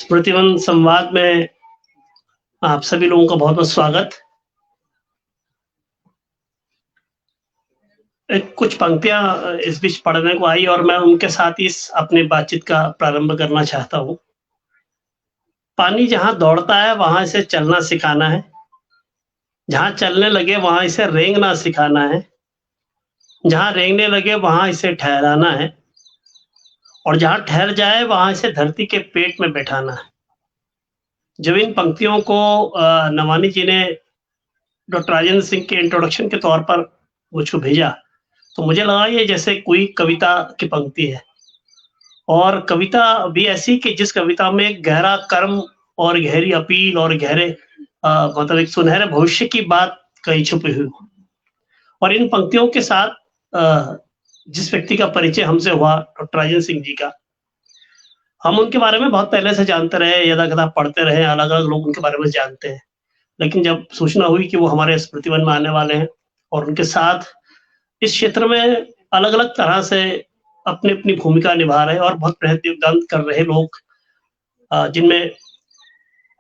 स्मृतिवन संवाद में आप सभी लोगों का बहुत बहुत स्वागत। कुछ पंक्तियां इस बीच पढ़ने को आई और मैं उनके साथ ही अपनी बातचीत का प्रारंभ करना चाहता हूँ। पानी जहाँ दौड़ता है वहां इसे चलना सिखाना है, जहाँ चलने लगे वहां इसे रेंगना सिखाना है, जहाँ रेंगने लगे वहां इसे ठहराना है और जहाँ ठहर जाए वहां इसे धरती के पेट में बैठाना है। जब इन पंक्तियों को नवानी जी ने डॉक्टर राजेंद्र सिंह के इंट्रोडक्शन के तौर पर मुझको भेजा तो मुझे लगा ये जैसे कोई कविता की पंक्ति है और कविता भी ऐसी कि जिस कविता में गहरा कर्म और गहरी अपील और गहरे मतलब एक सुनहरे भविष्य की बात कहीं छुपी हुई हो। और इन पंक्तियों के साथ जिस व्यक्ति का परिचय हमसे हुआ डॉक्टर राजेंद्र सिंह जी का, हम उनके बारे में बहुत पहले से जानते रहे, यदा कदा पढ़ते रहे, अलग अलग लोग उनके बारे में जानते हैं। लेकिन जब सूचना हुई कि वो हमारे स्मृतिवन में आने वाले हैं और उनके साथ इस क्षेत्र में अलग अलग तरह से अपनी अपनी भूमिका निभा रहे और बहुत बेहतर योगदान कर रहे लोग, जिनमें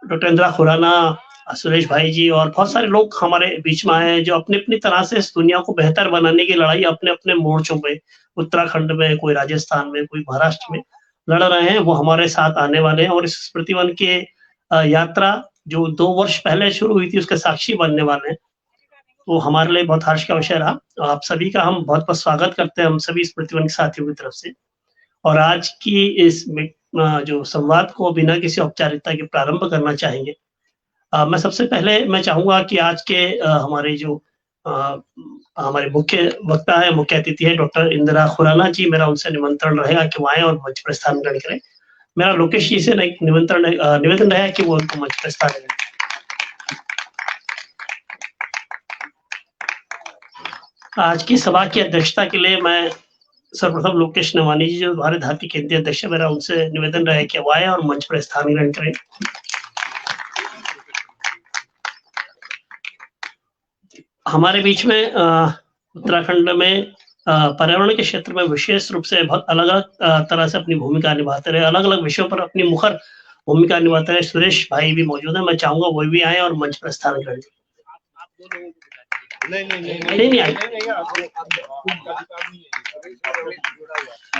डॉक्टर इंदिरा खुराना, सुरेश भाई जी और बहुत सारे लोग हमारे बीच में आए हैं जो अपनी अपनी तरह से इस दुनिया को बेहतर बनाने की लड़ाई अपने अपने मोर्चों पे, उत्तराखंड में, कोई राजस्थान में, कोई महाराष्ट्र में लड़ रहे हैं, वो हमारे साथ आने वाले हैं और इस स्मृतिवन के यात्रा जो 2 वर्ष पहले शुरू हुई थी उसके साक्षी बनने वाले हैं। तो हमारे लिए बहुत हर्ष का विषय रहा। आप सभी का हम बहुत बहुत स्वागत करते हैं, हम सभी स्मृतिवन के साथियों की तरफ से। और आज की इस जो संवाद को बिना किसी औपचारिकता के प्रारंभ करना चाहेंगे। मैं सबसे पहले मैं चाहूंगा कि आज के हमारे जो हमारे मुख्य वक्ता है, मुख्य अतिथि है डॉक्टर इंदिरा खुराना जी, मेरा उनसे निमंत्रण रहेगा कि वो आए और मंच पर स्थान ग्रहण करें। मेरा लोकेश जी से निवेदन रहेगा कि वो उनको मंच पर स्थान करें। आज की सभा की अध्यक्षता के लिए मैं सर्वप्रथम लोकेश नवानी जी जो भारत धाती केंद्रीय अध्यक्ष है, मेरा उनसे निवेदन रहे कि वो आए और मंच पर स्थान ग्रहण करें। हमारे बीच में उत्तराखंड में पर्यावरण के क्षेत्र में विशेष रूप से बहुत अलग अलग तरह से अपनी भूमिका निभाते रहे, अलग अलग विषयों पर अपनी मुखर भूमिका निभाते रहे सुरेश भाई भी मौजूद है। मैं चाहूंगा वो भी आए और मंच पर स्थान ग्रहण करें। नहीं आए।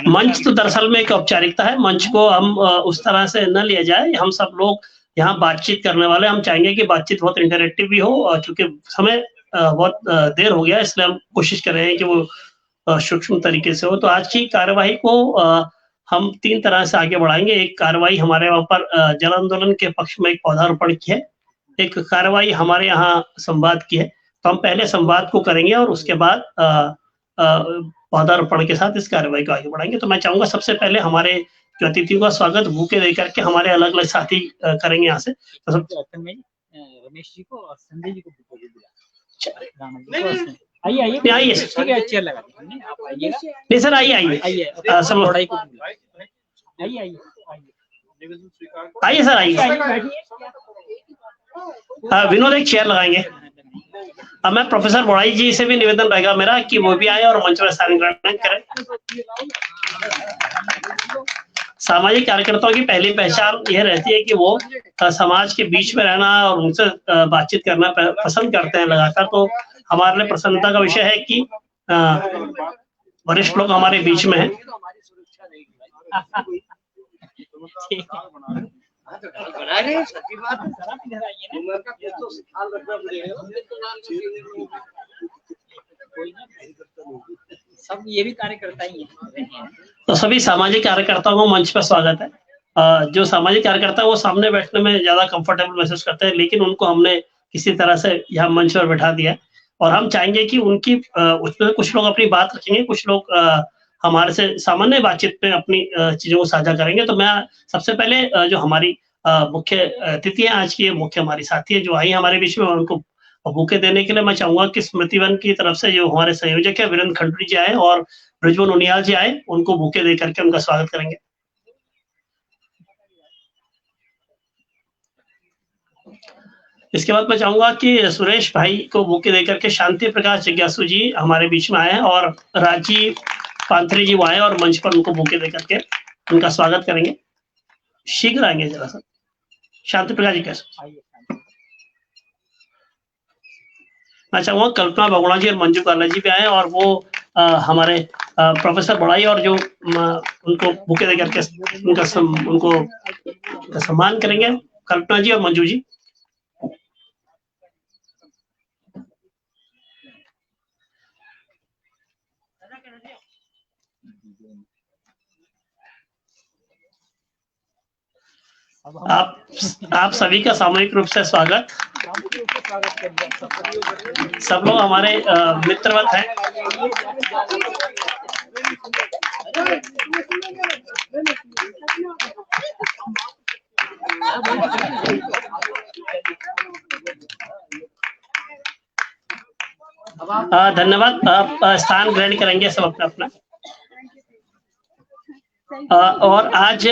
मंच तो दरअसल में एक औपचारिकता है, मंच को हम उस तरह से न लिया जाए। हम सब लोग यहाँ बातचीत करने वाले, हम चाहेंगे कि बातचीत बहुत इंटरेक्टिव भी हो, क्योंकि समय बहुत देर हो गया, इसलिए हम कोशिश कर रहे हैं कि वो सूक्ष्म तरीके से हो। तो आज की कार्यवाही को हम 3 तरह से आगे बढ़ाएंगे। एक कार्यवाही हमारे वहाँ पर जल आंदोलन के पक्ष में एक पौधारोपण की है, एक कार्यवाही हमारे यहाँ संवाद की है। तो हम पहले संवाद को करेंगे और उसके बाद पौधारोपण के साथ इस कार्यवाही को आगे बढ़ाएंगे। तो मैं चाहूंगा सबसे पहले हमारे जो अतिथियों का स्वागत बुके दे करके हमारे अलग अलग साथी करेंगे यहाँ से। तो रमेश जी को और संजय जी को आइए आइए आइए, ठीक है, चेयर लगा देंगे, आप आइएगा। नहीं सर, आइए आइए आइए सब लड़ाई को आइए आइए आइए सर, आइए। विनोद एक चेयर लगाएंगे। अब मैं प्रोफेसर बोड़ाई जी से भी निवेदन रहेगा मेरा कि वो भी आए और मंच पर स्थान ग्रहण करें। सामाजिक कार्यकर्ताओं की पहली पहचान यह रहती है कि वो समाज के बीच में रहना और उनसे बातचीत करना पसंद करते हैं लगातार। तो हमारे लिए प्रसन्नता का विषय है कि वरिष्ठ लोग हमारे बीच में हैं। सब ये भी कार्यकर्ता ही हैं। तो सभी सामाजिक कार्यकर्ताओं को मंच पर स्वागत है। जो सामाजिक कार्यकर्ता वो सामने बैठने में ज्यादा कंफर्टेबल महसूस करते हैं, लेकिन उनको हमने किसी तरह से यहाँ मंच पर बैठा दिया है और हम चाहेंगे कि उनकी उसमें कुछ लोग अपनी बात रखेंगे, कुछ लोग हमारे से सामान्य बातचीत में अपनी चीजों को साझा करेंगे। तो मैं सबसे पहले जो हमारी मुख्य अतिथि है आज की, मुख्य हमारी साथी है जो आई हमारे बीच में, उनको बुके देने के लिए मैं चाहूंगा कि स्मृतिवन की तरफ से जो हमारे संयोजक है वीरेंद्र खंडूरी जी आए और ब्रिजमोहन उनियाल जी आए, उनको बुके दे करके उनका स्वागत करेंगे। इसके बाद मैं चाहूंगा कि सुरेश भाई को बुके दे करके शांति प्रकाश जिज्ञासु जी हमारे बीच में आए हैं और राजीव पांथरे जी वो आए और मंच पर उनको बुके दे करके उनका स्वागत करेंगे। शीघ्र आएंगे जरा सा। शांति प्रकाश जी कैसे? आइए। मैं चाहूंगा कल्पना बगुणा जी और मंजू काला जी भी आए और वो हमारे प्रोफेसर बड़ाई और जो उनको बुके दे करके उनको सम्मान करेंगे, कल्पना जी और मंजू जी। आप सभी का सामूहिक रूप से स्वागत। सब लोग हमारे मित्रवत हैं। धन्यवाद। आप स्थान ग्रहण करेंगे सब अपना अपना। और आज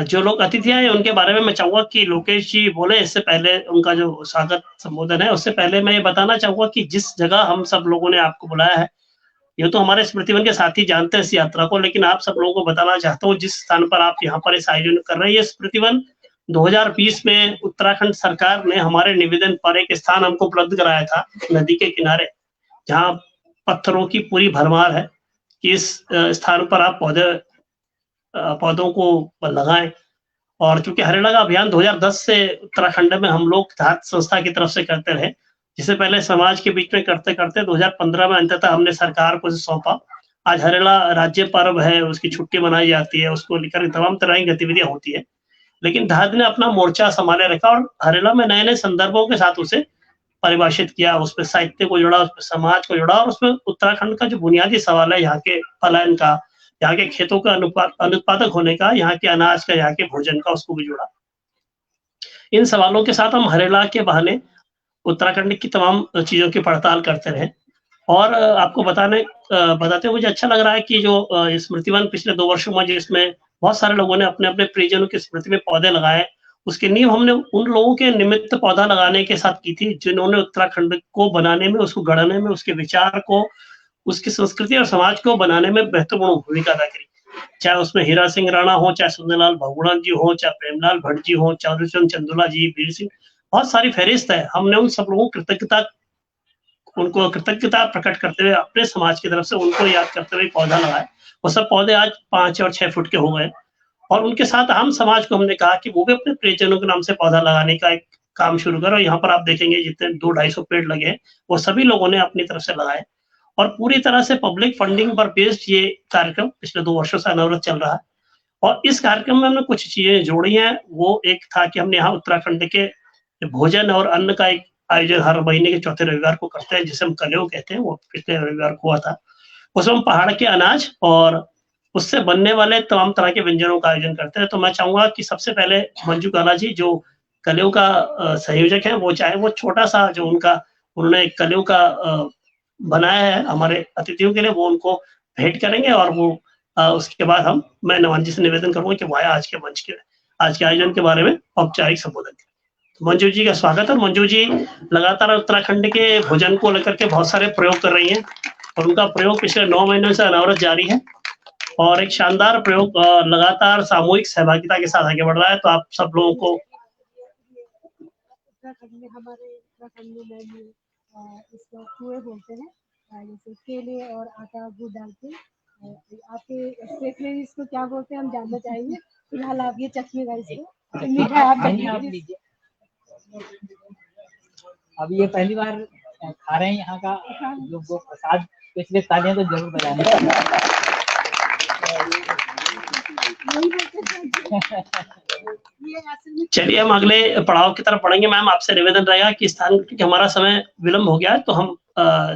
जो लोग अतिथि आए उनके बारे में मैं चाहूंगा कि लोकेश जी बोले, इससे पहले उनका जो स्वागत संबोधन है उससे पहले मैं ये बताना चाहूंगा कि जिस जगह हम सब लोगों ने आपको बुलाया है, ये तो हमारे स्मृतिवन के साथी जानते हैं इस यात्रा को, लेकिन आप सब लोगों को बताना चाहता हूँ जिस स्थान पर आप यहाँ पर इस आयोजन कर रहे हैं, ये स्मृतिवन 2020 में उत्तराखंड सरकार ने हमारे निवेदन पर एक स्थान हमको उपलब्ध कराया था नदी के किनारे, जहाँ पत्थरों की पूरी भरमार है कि इस स्थान पर आप पौधों को लगाएं। और चूंकि हरियाणा का अभियान 2010 से उत्तराखंड में हम लोग धात संस्था की तरफ से करते रहे, जिससे पहले समाज के बीच में करते करते 2015 में अंततः हमने सरकार को सौंपा। आज हरियाणा राज्य पर्व है, उसकी छुट्टी मनाई जाती है, उसको लेकर तमाम तरह की गतिविधियां होती है, लेकिन धात ने अपना मोर्चा संभाले रखा और हरियाणा में नए नए संदर्भों के साथ उसे परिभाषित किया, उसमें साहित्य को जोड़ा, उसमें समाज को जोड़ा और उसमें उत्तराखंड का जो बुनियादी सवाल है यहाँ के पलायन का, यहाँ के खेतों का अनुत्पादक होने का, यहाँ के अनाज का, यहाँ के भोजन का, उसको भी जोड़ा। इन सवालों के साथ हम हरियाणा के बहाने उत्तराखंड की तमाम चीजों की पड़ताल करते रहे। और आपको बताते हुए मुझे अच्छा लग रहा है कि जो स्मृतिवन पिछले 2 वर्षों में जिसमें बहुत सारे लोगों ने अपने अपने प्रियजनों की स्मृति में पौधे लगाए, उसकी नींव हमने उन लोगों के निमित्त पौधा लगाने के साथ की थी जिन्होंने उत्तराखंड को बनाने में, उसको गढ़ने में, उसके विचार को, उसकी संस्कृति और समाज को बनाने में महत्वपूर्ण भूमिका अदा करी। चाहे उसमें हीरा सिंह राणा हो, चाहे सुंदरलाल बहुगुणा जी हो, चाहे प्रेमलाल भट्ट जी हो, चौधरी चंदुला जी, वीर सिंह, बहुत सारी फहरिस्त है। हमने उन सब लोगों को कृतज्ञता प्रकट करते हुए अपने समाज की तरफ से उनको याद करते हुए पौधा लगाए। वो सब पौधे आज 5 और 6 फुट के हो गए और उनके साथ हम समाज को हमने कहा कि वो भी अपने प्रियजनों के नाम से पौधा लगाने का एक काम शुरू करो। यहाँ पर आप देखेंगे जितने 200-250 पेड़ लगे वो सभी लोगों ने अपनी तरफ से लगाए और पूरी तरह से पब्लिक फंडिंग पर बेस्ड ये कार्यक्रम पिछले 2 वर्षों से अनवरत चल रहा है। और इस कार्यक्रम में हमने कुछ चीजें जोड़ी हैं। वो एक था कि हमने यहाँ उत्तराखंड के भोजन और अन्न का एक आयोजन हर महीने के चौथे रविवार को करते हैं, जिसे हम कलेव कहते हैं। वो पिछले रविवार को हुआ था। उसमें हम पहाड़ के अनाज और उससे बनने वाले तमाम तरह के व्यंजनों का आयोजन करते हैं। तो मैं चाहूंगा कि सबसे पहले मंजू काला जी जो कलेव का संयोजक है, वो चाहे वो छोटा सा जो उन्होंने कलेव का बनाया है हमारे अतिथियों के लिए, वो उनको भेंट करेंगे और वो उसके बाद मैं नवान जी से निवेदन करूंगा कि वो आज के आयोजन के बारे में औपचारिक संबोधन करें। तो मंजू जी का स्वागत है। मंजू जी लगातार उत्तराखंड के भोजन को लेकर के बहुत सारे प्रयोग कर रही हैं और उनका प्रयोग पिछले 9 महीनों से अनवरत जारी है और एक शानदार प्रयोग लगातार सामूहिक सहभागिता के साथ आगे बढ़ रहा है। तो आप सब लोगों को उत्तराखंड में इसको कुएं बोलते हैं, जैसे केले और आटा गुड़ डाल के। आपके स्टेट में इसको क्या बोलते हैं हम जानना चाहेंगे। फिलहाल आप ये चखिएगा इसको, मीठा आप लीजिए। अब ये पहली बार खा रहे हैं यहाँ का जो वो प्रसाद, पिछले तालियां तो जरूर बजाएंगे। चलिए हम अगले पड़ाव की तरफ बढ़ेंगे। मैम आपसे निवेदन रहेगा कि स्थान क्योंकि हमारा समय विलंब हो गया है तो हम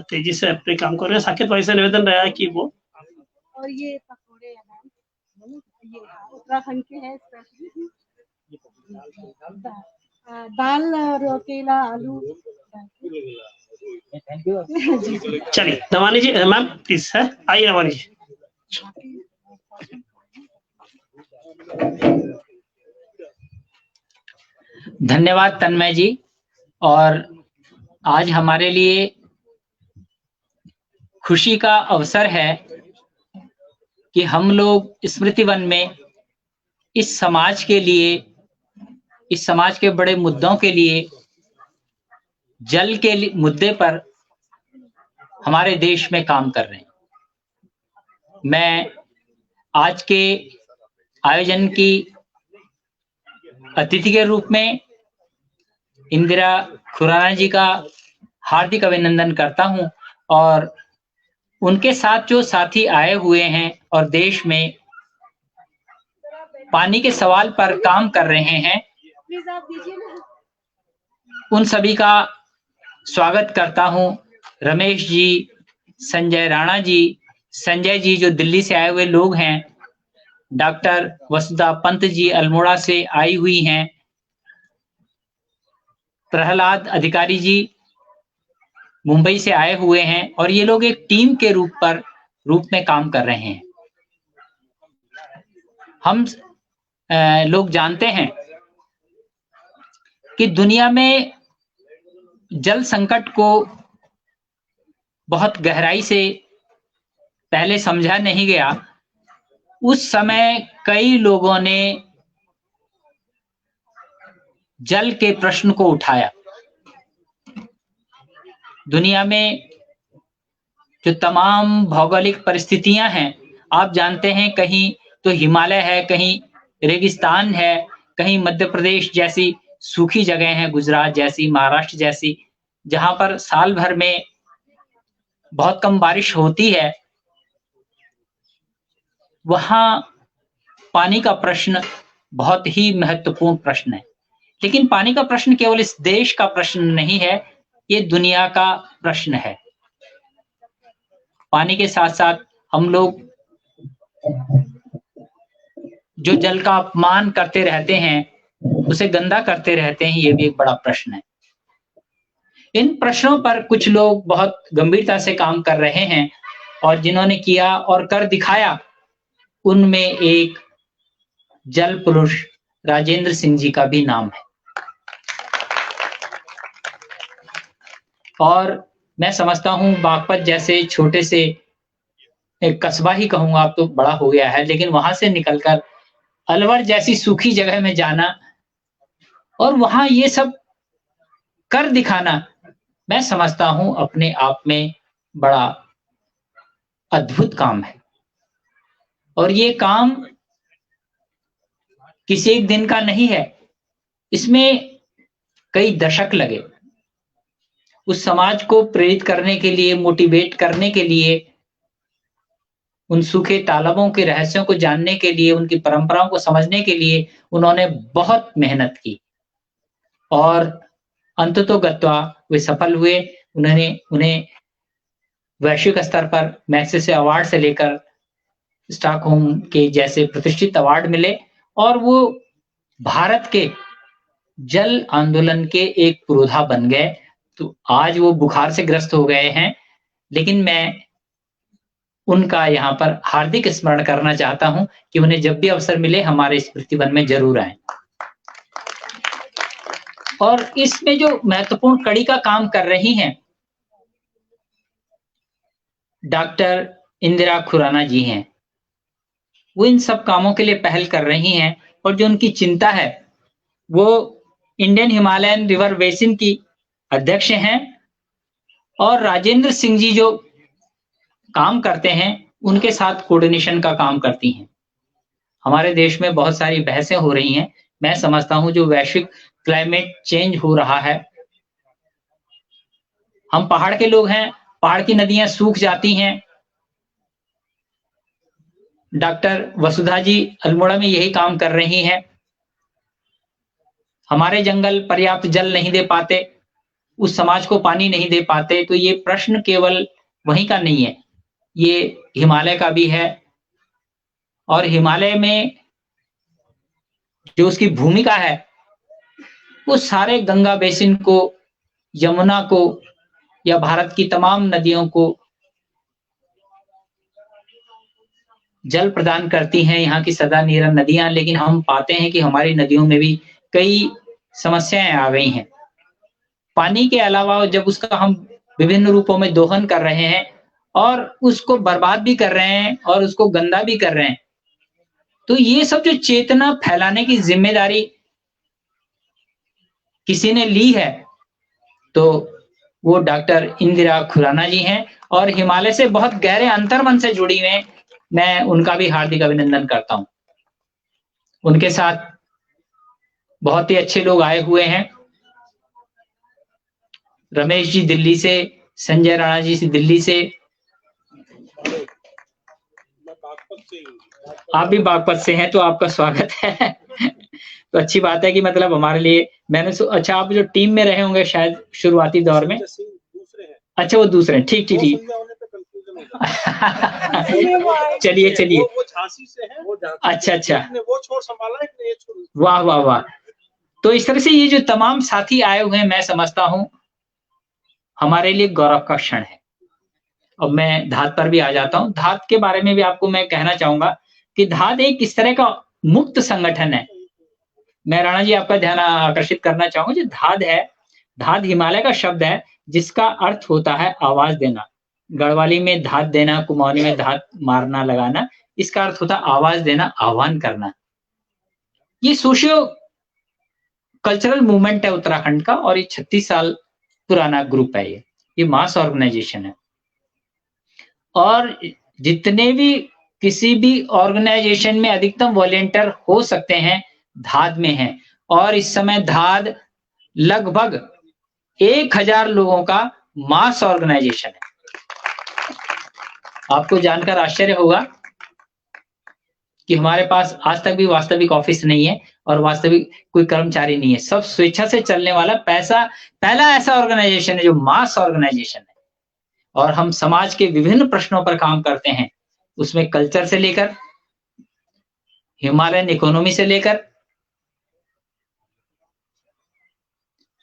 तेजी से अपने काम कर रहे हैं। साकेत भाई से निवेदन रहेगा कि वो और ये पकौड़े ये उत्तराखंड के हैं, दाल और केला आलू। Thank you. चलिए नवानी जी, मैम प्लीज है, आइए नवानी जी। धन्यवाद तन्मय जी। और आज हमारे लिए खुशी का अवसर है कि हम लोग स्मृतिवन में इस समाज के लिए, इस समाज के बड़े मुद्दों के लिए, जल के मुद्दे पर हमारे देश में काम कर रहे हैं। मैं आज के आयोजन की अतिथि के रूप में इंदिरा खुराना जी का हार्दिक अभिनंदन करता हूं और उनके साथ जो साथी आए हुए हैं और देश में पानी के सवाल पर काम कर रहे हैं, उन सभी का स्वागत करता हूं। रमेश जी, संजय राणा जी, संजय जी जो दिल्ली से आए हुए लोग हैं, डॉक्टर वसुधा पंत जी अल्मोड़ा से आई हुई हैं, प्रहलाद अधिकारी जी मुंबई से आए हुए हैं और ये लोग एक टीम के रूप में काम कर रहे हैं। हम लोग जानते हैं कि दुनिया में जल संकट को बहुत गहराई से पहले समझा नहीं गया। उस समय कई लोगों ने जल के प्रश्न को उठाया। दुनिया में जो तमाम भौगोलिक परिस्थितियां हैं, आप जानते हैं, कहीं तो हिमालय है, कहीं रेगिस्तान है, कहीं मध्य प्रदेश जैसी सूखी जगह हैं, गुजरात जैसी, महाराष्ट्र जैसी, जहां पर साल भर में बहुत कम बारिश होती है। वहां पानी का प्रश्न बहुत ही महत्वपूर्ण प्रश्न है। लेकिन पानी का प्रश्न केवल इस देश का प्रश्न नहीं है, ये दुनिया का प्रश्न है। पानी के साथ साथ हम लोग जो जल का अपमान करते रहते हैं, उसे गंदा करते रहते हैं, ये भी एक बड़ा प्रश्न है। इन प्रश्नों पर कुछ लोग बहुत गंभीरता से काम कर रहे हैं और जिन्होंने किया और कर दिखाया, उनमें एक जल पुरुष राजेंद्र सिंह जी का भी नाम है। और मैं समझता हूं बागपत जैसे छोटे से एक कस्बा ही कहूंगा, अब तो बड़ा हो गया है, लेकिन वहां से निकलकर अलवर जैसी सूखी जगह में जाना और वहां ये सब कर दिखाना, मैं समझता हूं अपने आप में बड़ा अद्भुत काम है। और ये काम किसी एक दिन का नहीं है, इसमें कई दशक लगे। उस समाज को प्रेरित करने के लिए, मोटिवेट करने के लिए, उन सूखे तालाबों के रहस्यों को जानने के लिए, उनकी परंपराओं को समझने के लिए उन्होंने बहुत मेहनत की और अंततोगत्वा वे सफल हुए। उन्हें वैश्विक स्तर पर मैग्सेसे अवार्ड से लेकर स्टॉकहोम के जैसे प्रतिष्ठित अवार्ड मिले और वो भारत के जल आंदोलन के एक पुरोधा बन गए। तो आज वो बुखार से ग्रस्त हो गए हैं, लेकिन मैं उनका यहाँ पर हार्दिक स्मरण करना चाहता हूं कि उन्हें जब भी अवसर मिले हमारे स्मृति वन में जरूर आए। और इसमें जो महत्वपूर्ण कड़ी का काम कर रही हैं, डॉक्टर इंदिरा खुराना जी हैं। वो इन सब कामों के लिए पहल कर रही हैं और जो उनकी चिंता है, वो इंडियन हिमालयन रिवर बेसिन की अध्यक्ष हैं और राजेंद्र सिंह जी जो काम करते हैं, उनके साथ कोऑर्डिनेशन का काम करती हैं। हमारे देश में बहुत सारी बहसें हो रही हैं। मैं समझता हूं जो वैश्विक क्लाइमेट चेंज हो रहा है, हम पहाड़ के लोग हैं, पहाड़ की नदियां सूख जाती हैं। डॉक्टर वसुधा जी अल्मोड़ा में यही काम कर रही हैं। हमारे जंगल पर्याप्त जल नहीं दे पाते, उस समाज को पानी नहीं दे पाते। तो ये प्रश्न केवल वहीं का नहीं है, ये हिमालय का भी है। और हिमालय में जो उसकी भूमिका है, वो सारे गंगा बेसिन को, यमुना को या भारत की तमाम नदियों को जल प्रदान करती हैं, यहाँ की सदा नीरा नदियां। लेकिन हम पाते हैं कि हमारी नदियों में भी कई समस्याएं आ गई हैं। पानी के अलावा जब उसका हम विभिन्न रूपों में दोहन कर रहे हैं और उसको बर्बाद भी कर रहे हैं और उसको गंदा भी कर रहे हैं, तो ये सब जो चेतना फैलाने की जिम्मेदारी किसी ने ली है तो वो डॉक्टर इंदिरा खुराना जी हैं, और हिमालय से बहुत गहरे अंतर्मन से जुड़ी हुई, मैं उनका भी हार्दिक अभिनंदन करता हूं। उनके साथ बहुत ही अच्छे लोग आए हुए हैं, रमेश जी दिल्ली से, संजय राणा जी से दिल्ली से, आप भी बागपत से हैं तो आपका स्वागत है। तो अच्छी बात है कि मतलब हमारे लिए मैंने अच्छा, आप जो टीम में रहे होंगे शायद शुरुआती दौर में। अच्छा, वो दूसरे हैं, ठीक ठीक ठीक। चलिए चलिए, वो झांसी से है। अच्छा अच्छा, वो छोर संभाला है, वाह वाह वाह। तो इस तरह से ये जो तमाम साथी आए हुए हैं, मैं समझता हूं हमारे लिए गौरव का क्षण है। अब मैं धात पर भी आ जाता हूं। धात के बारे में भी आपको मैं कहना चाहूंगा कि धात एक इस तरह का मुक्त संगठन है। मैं राणा जी आपका ध्यान आकर्षित करना चाहूंगा, जो धात है, धात हिमालय का शब्द है जिसका अर्थ होता है आवाज देना। गढ़वाली में धात देना, कुमाऊनी में धात मारना लगाना, इसका अर्थ होता है आवाज देना, आह्वान करना। ये सोशियो कल्चरल मूवमेंट है उत्तराखंड का, और ये 36 साल पुराना ग्रुप है। ये मास ऑर्गेनाइजेशन है, और जितने भी किसी भी ऑर्गेनाइजेशन में अधिकतम वॉलेंटियर हो सकते हैं धाद में हैं, और इस समय धाद लगभग 1000 लोगों का मास ऑर्गेनाइजेशन है। आपको जानकर आश्चर्य होगा कि हमारे पास आज तक भी वास्तविक ऑफिस नहीं है और वास्तविक कोई कर्मचारी नहीं है। सब स्वेच्छा से चलने वाला पहला ऐसा ऑर्गेनाइजेशन है जो मास ऑर्गेनाइजेशन है, और हम समाज के विभिन्न प्रश्नों पर काम करते हैं। उसमें कल्चर से लेकर, हिमालयन इकोनॉमी से लेकर,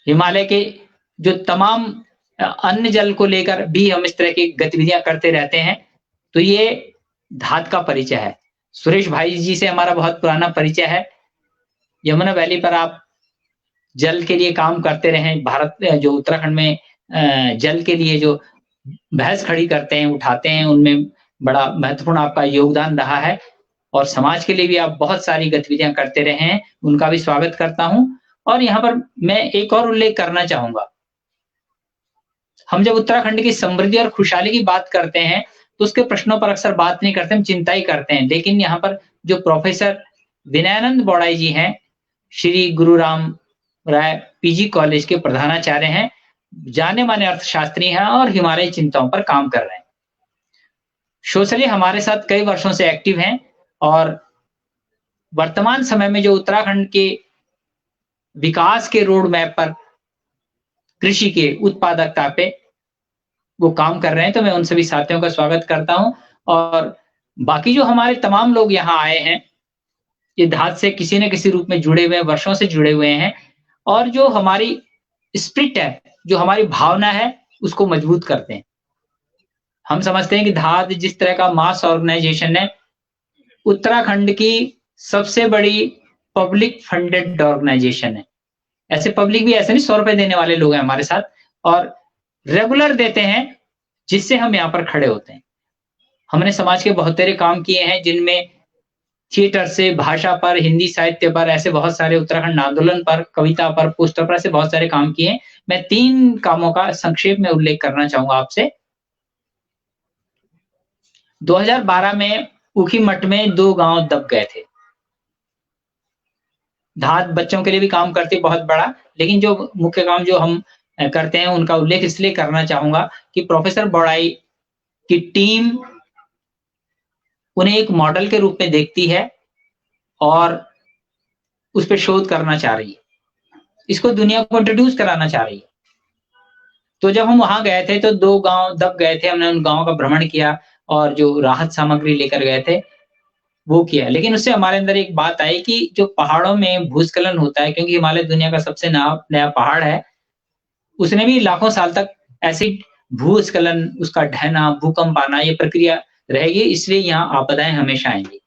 हिमालय के जो तमाम अन्य जल को लेकर भी हम इस तरह की गतिविधियां करते रहते हैं। तो ये धात का परिचय है। सुरेश भाई जी से हमारा बहुत पुराना परिचय है। यमुना वैली पर आप जल के लिए काम करते रहे। भारत जो उत्तराखंड में जल के लिए जो बहस खड़ी करते हैं, उठाते हैं, उनमें बड़ा महत्वपूर्ण आपका योगदान रहा है, और समाज के लिए भी आप बहुत सारी गतिविधियां करते रहे हैं। उनका भी स्वागत करता हूं। और यहाँ पर मैं एक और उल्लेख करना चाहूंगा, हम जब उत्तराखंड की समृद्धि और खुशहाली की बात करते हैं तो उसके प्रश्नों पर अक्सर बात नहीं करते, हम चिंता ही करते हैं। लेकिन यहाँ पर जो प्रोफेसर विनयानंद बौड़ाई जी हैं, श्री गुरु राम राय पीजी कॉलेज के प्रधानाचार्य हैं, जाने माने अर्थशास्त्री हैं और हिमालयी चिंताओं पर काम कर रहे हैं। सोशली हमारे साथ कई वर्षों से एक्टिव हैं, और वर्तमान समय में जो उत्तराखंड के विकास के रोड मैप पर, कृषि के उत्पादकता पे वो काम कर रहे हैं। तो मैं उन सभी साथियों का स्वागत करता हूं। और बाकी जो हमारे तमाम लोग यहाँ आए हैं, ये धात से किसी न किसी रूप में जुड़े हुए हैं, वर्षों से जुड़े हुए हैं, और जो हमारी स्पिरिट है, जो हमारी भावना है, उसको मजबूत करते हैं। हम समझते हैं कि धात जिस तरह का मास ऑर्गेनाइजेशन है, उत्तराखंड की सबसे बड़ी पब्लिक फंडेड ऑर्गेनाइजेशन है। ऐसे पब्लिक भी ऐसे नहीं, 100 रुपए देने वाले लोग हैं हमारे साथ, और रेगुलर देते हैं, जिससे हम यहाँ पर खड़े होते हैं। हमने समाज के बहुत सारे काम किए हैं, जिनमें थिएटर से भाषा पर, हिंदी साहित्य पर, ऐसे बहुत सारे उत्तराखंड आंदोलन पर, कविता पर, पोस्टर पर, ऐसे बहुत सारे काम किए हैं। मैं 3 कामों का संक्षेप में उल्लेख करना चाहूंगा आपसे। 2012 में ऊखीमठ में 2 गांव दब गए थे। धात बच्चों के लिए भी काम करती बहुत बड़ा, लेकिन जो मुख्य काम जो हम करते हैं उनका उल्लेख इसलिए करना चाहूंगा कि प्रोफेसर बौड़ाई की टीम उन्हें एक मॉडल के रूप में देखती है और उस पर शोध करना चाह रही है, इसको दुनिया को इंट्रोड्यूस कराना चाह रही है। तो जब हम वहां गए थे तो 2 गांव दब गए थे, हमने उन गांवों का भ्रमण किया और जो राहत सामग्री लेकर गए थे वो किया। लेकिन उससे हमारे अंदर एक बात आई कि जो पहाड़ों में भूस्खलन होता है, क्योंकि हिमालय दुनिया का सबसे नया पहाड़ है, उसने भी लाखों साल तक ऐसी भूस्खलन, उसका ढहना, भूकंप आना, ये प्रक्रिया रहेगी, इसलिए यहाँ आपदाएं हमेशा आएंगी।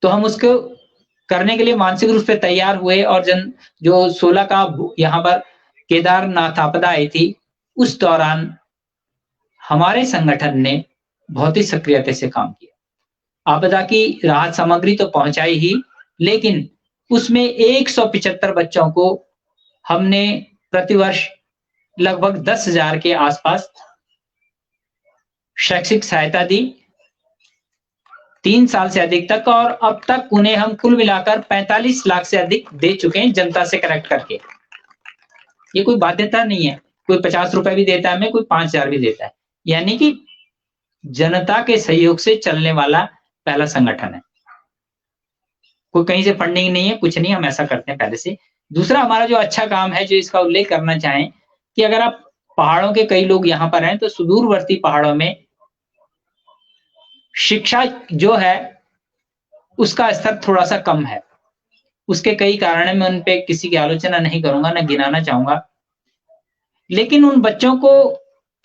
तो हम उसको करने के लिए मानसिक रूप से तैयार हुए, और जो 16 का यहाँ पर केदारनाथ आपदा आई थी, उस दौरान हमारे संगठन ने बहुत ही सक्रियता से काम किया। आपदा की राहत सामग्री तो पहुंचाई ही, लेकिन उसमें 175 बच्चों को हमने प्रतिवर्ष लगभग 10,000 के आसपास शैक्षिक सहायता दी 3 साल से अधिक तक, और अब तक उन्हें हम कुल मिलाकर 45 लाख से अधिक दे चुके हैं जनता से कलेक्ट करके। ये कोई बाध्यता नहीं है, कोई 50 रुपए भी देता है हमें, कोई 5,000 भी देता है, यानी कि जनता के सहयोग से चलने वाला पहला संगठन है। कोई कहीं से फंडिंग नहीं है, कुछ नहीं, हम ऐसा करते हैं पहले से। दूसरा हमारा जो अच्छा काम है, जो इसका उल्लेख करना चाहें कि अगर आप पहाड़ों के कई लोग यहाँ पर हैं, तो सुदूरवर्ती पहाड़ों में शिक्षा जो है उसका स्तर थोड़ा सा कम है। उसके कई कारण है, मैं उन पे किसी की आलोचना नहीं करूंगा, ना गिनाना चाहूंगा, लेकिन उन बच्चों को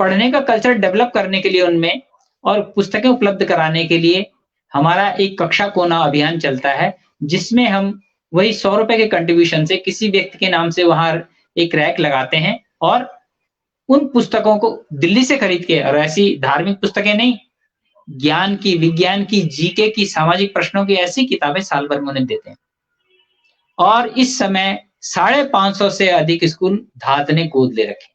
पढ़ने का कल्चर डेवलप करने के लिए उनमें और पुस्तकें उपलब्ध कराने के लिए हमारा एक कक्षा कोना अभियान चलता है, जिसमें हम वही 100 रुपए के कंट्रीब्यूशन से किसी व्यक्ति के नाम से वहां एक रैक लगाते हैं और उन पुस्तकों को दिल्ली से खरीद के, और ऐसी धार्मिक पुस्तकें नहीं, ज्ञान की, विज्ञान की, जीके की, सामाजिक प्रश्नों की ऐसी किताबें साल भर में उन्हें देते हैं। और इस समय 550 से अधिक स्कूल धात ने गोद ले रखे।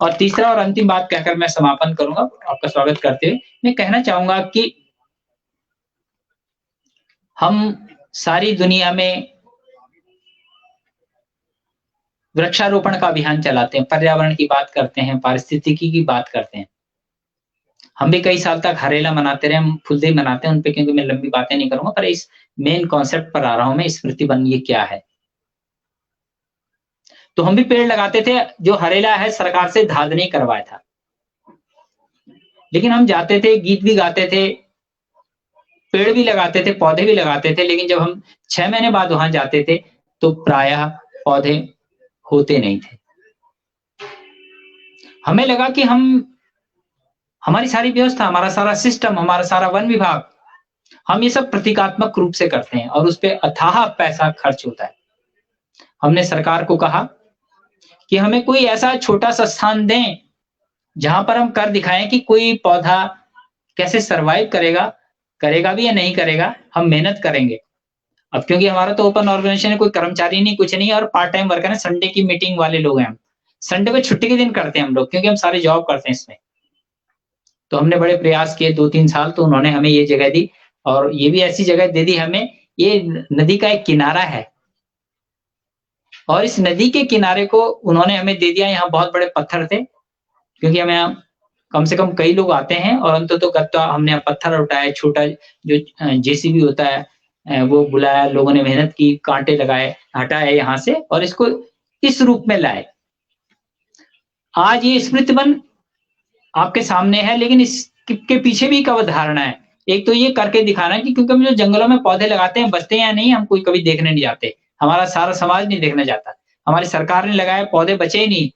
और तीसरा और अंतिम बात कहकर मैं समापन करूंगा, आपका स्वागत करते हुए मैं कहना चाहूंगा कि हम सारी दुनिया में वृक्षारोपण का अभियान चलाते हैं, पर्यावरण की बात करते हैं, पारिस्थितिकी की बात करते हैं। हम भी कई साल तक हरेला मनाते रहे, हम फुलदेई मनाते हैं उन पे, क्योंकि मैं लंबी बातें नहीं करूंगा, पर इस मेन कॉन्सेप्ट पर आ रहा हूं मैं, स्मृति वन ये क्या है। तो हम भी पेड़ लगाते थे, जो हरेला है सरकार से धाद नहीं करवाया था, लेकिन हम जाते थे, गीत भी गाते थे, पेड़ भी लगाते थे, पौधे भी लगाते थे, लेकिन जब हम 6 महीने बाद वहां जाते थे तो प्रायः पौधे होते नहीं थे। हमें लगा कि हमारी सारी व्यवस्था, हमारा सारा सिस्टम, हमारा सारा वन विभाग, हम ये सब प्रतीकात्मक रूप से करते हैं और उस पर अथाह पैसा खर्च होता है। हमने सरकार को कहा कि हमें कोई ऐसा छोटा सा स्थान दें जहां पर हम कर दिखाएं कि कोई पौधा कैसे सरवाइव करेगा भी या नहीं करेगा, हम मेहनत करेंगे। अब क्योंकि हमारा तो ओपन ऑर्गेनाइजेशन है, कोई कर्मचारी नहीं, कुछ नहीं, और पार्ट टाइम वर्कर है, संडे की मीटिंग वाले लोग हैं हम, संडे को छुट्टी के दिन करते हैं हम लोग, क्योंकि हम सारे जॉब करते हैं इसमें। तो हमने बड़े प्रयास किए 2-3 साल, तो उन्होंने हमें ये जगह दी, और ये भी ऐसी जगह दे दी हमें, ये नदी का एक किनारा है और इस नदी के किनारे को उन्होंने हमें दे दिया। यहाँ बहुत बड़े पत्थर थे, क्योंकि हमें यहाँ कम से कम कई लोग आते हैं, और अंत तो गत्ता हमने पत्थर उठाया, छोटा जो जेसीबी होता है वो बुलाया, लोगों ने मेहनत की, कांटे लगाए, हटाए यहाँ से और इसको इस रूप में लाए। आज ये स्मृति वन आपके सामने है, लेकिन इसके पीछे भी एक अवधारणा है। एक तो ये करके दिखाना कि क्योंकि हम जो जंगलों में पौधे लगाते हैं, बचते हैं या नहीं, हम कोई कभी देखने नहीं जाते, हमारा सारा समाज नहीं देखने जाता। हमारी सरकार ने लगाए पौधे बचे ही नहीं,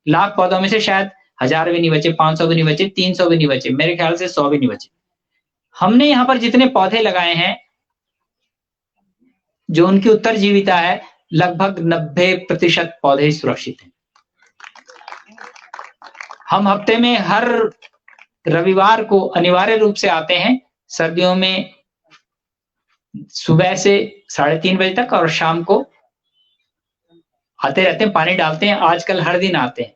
लाख पौधों में से शायद 1000 भी नहीं बचे, 500 भी नहीं बचे, 300 भी नहीं बचे, मेरे ख्याल से 100 भी नहीं बचे। हमने यहाँ पर जितने पौधे लगाए हैं, जो उनकी उत्तरजीविता है, लगभग 90% पौधे सुरक्षित हैं। हम हफ्ते में हर रविवार को अनिवार्य रूप से आते हैं, सर्दियों में सुबह से 3:30 बजे तक और शाम को आते रहते हैं, पानी डालते हैं। आजकल हर दिन आते हैं।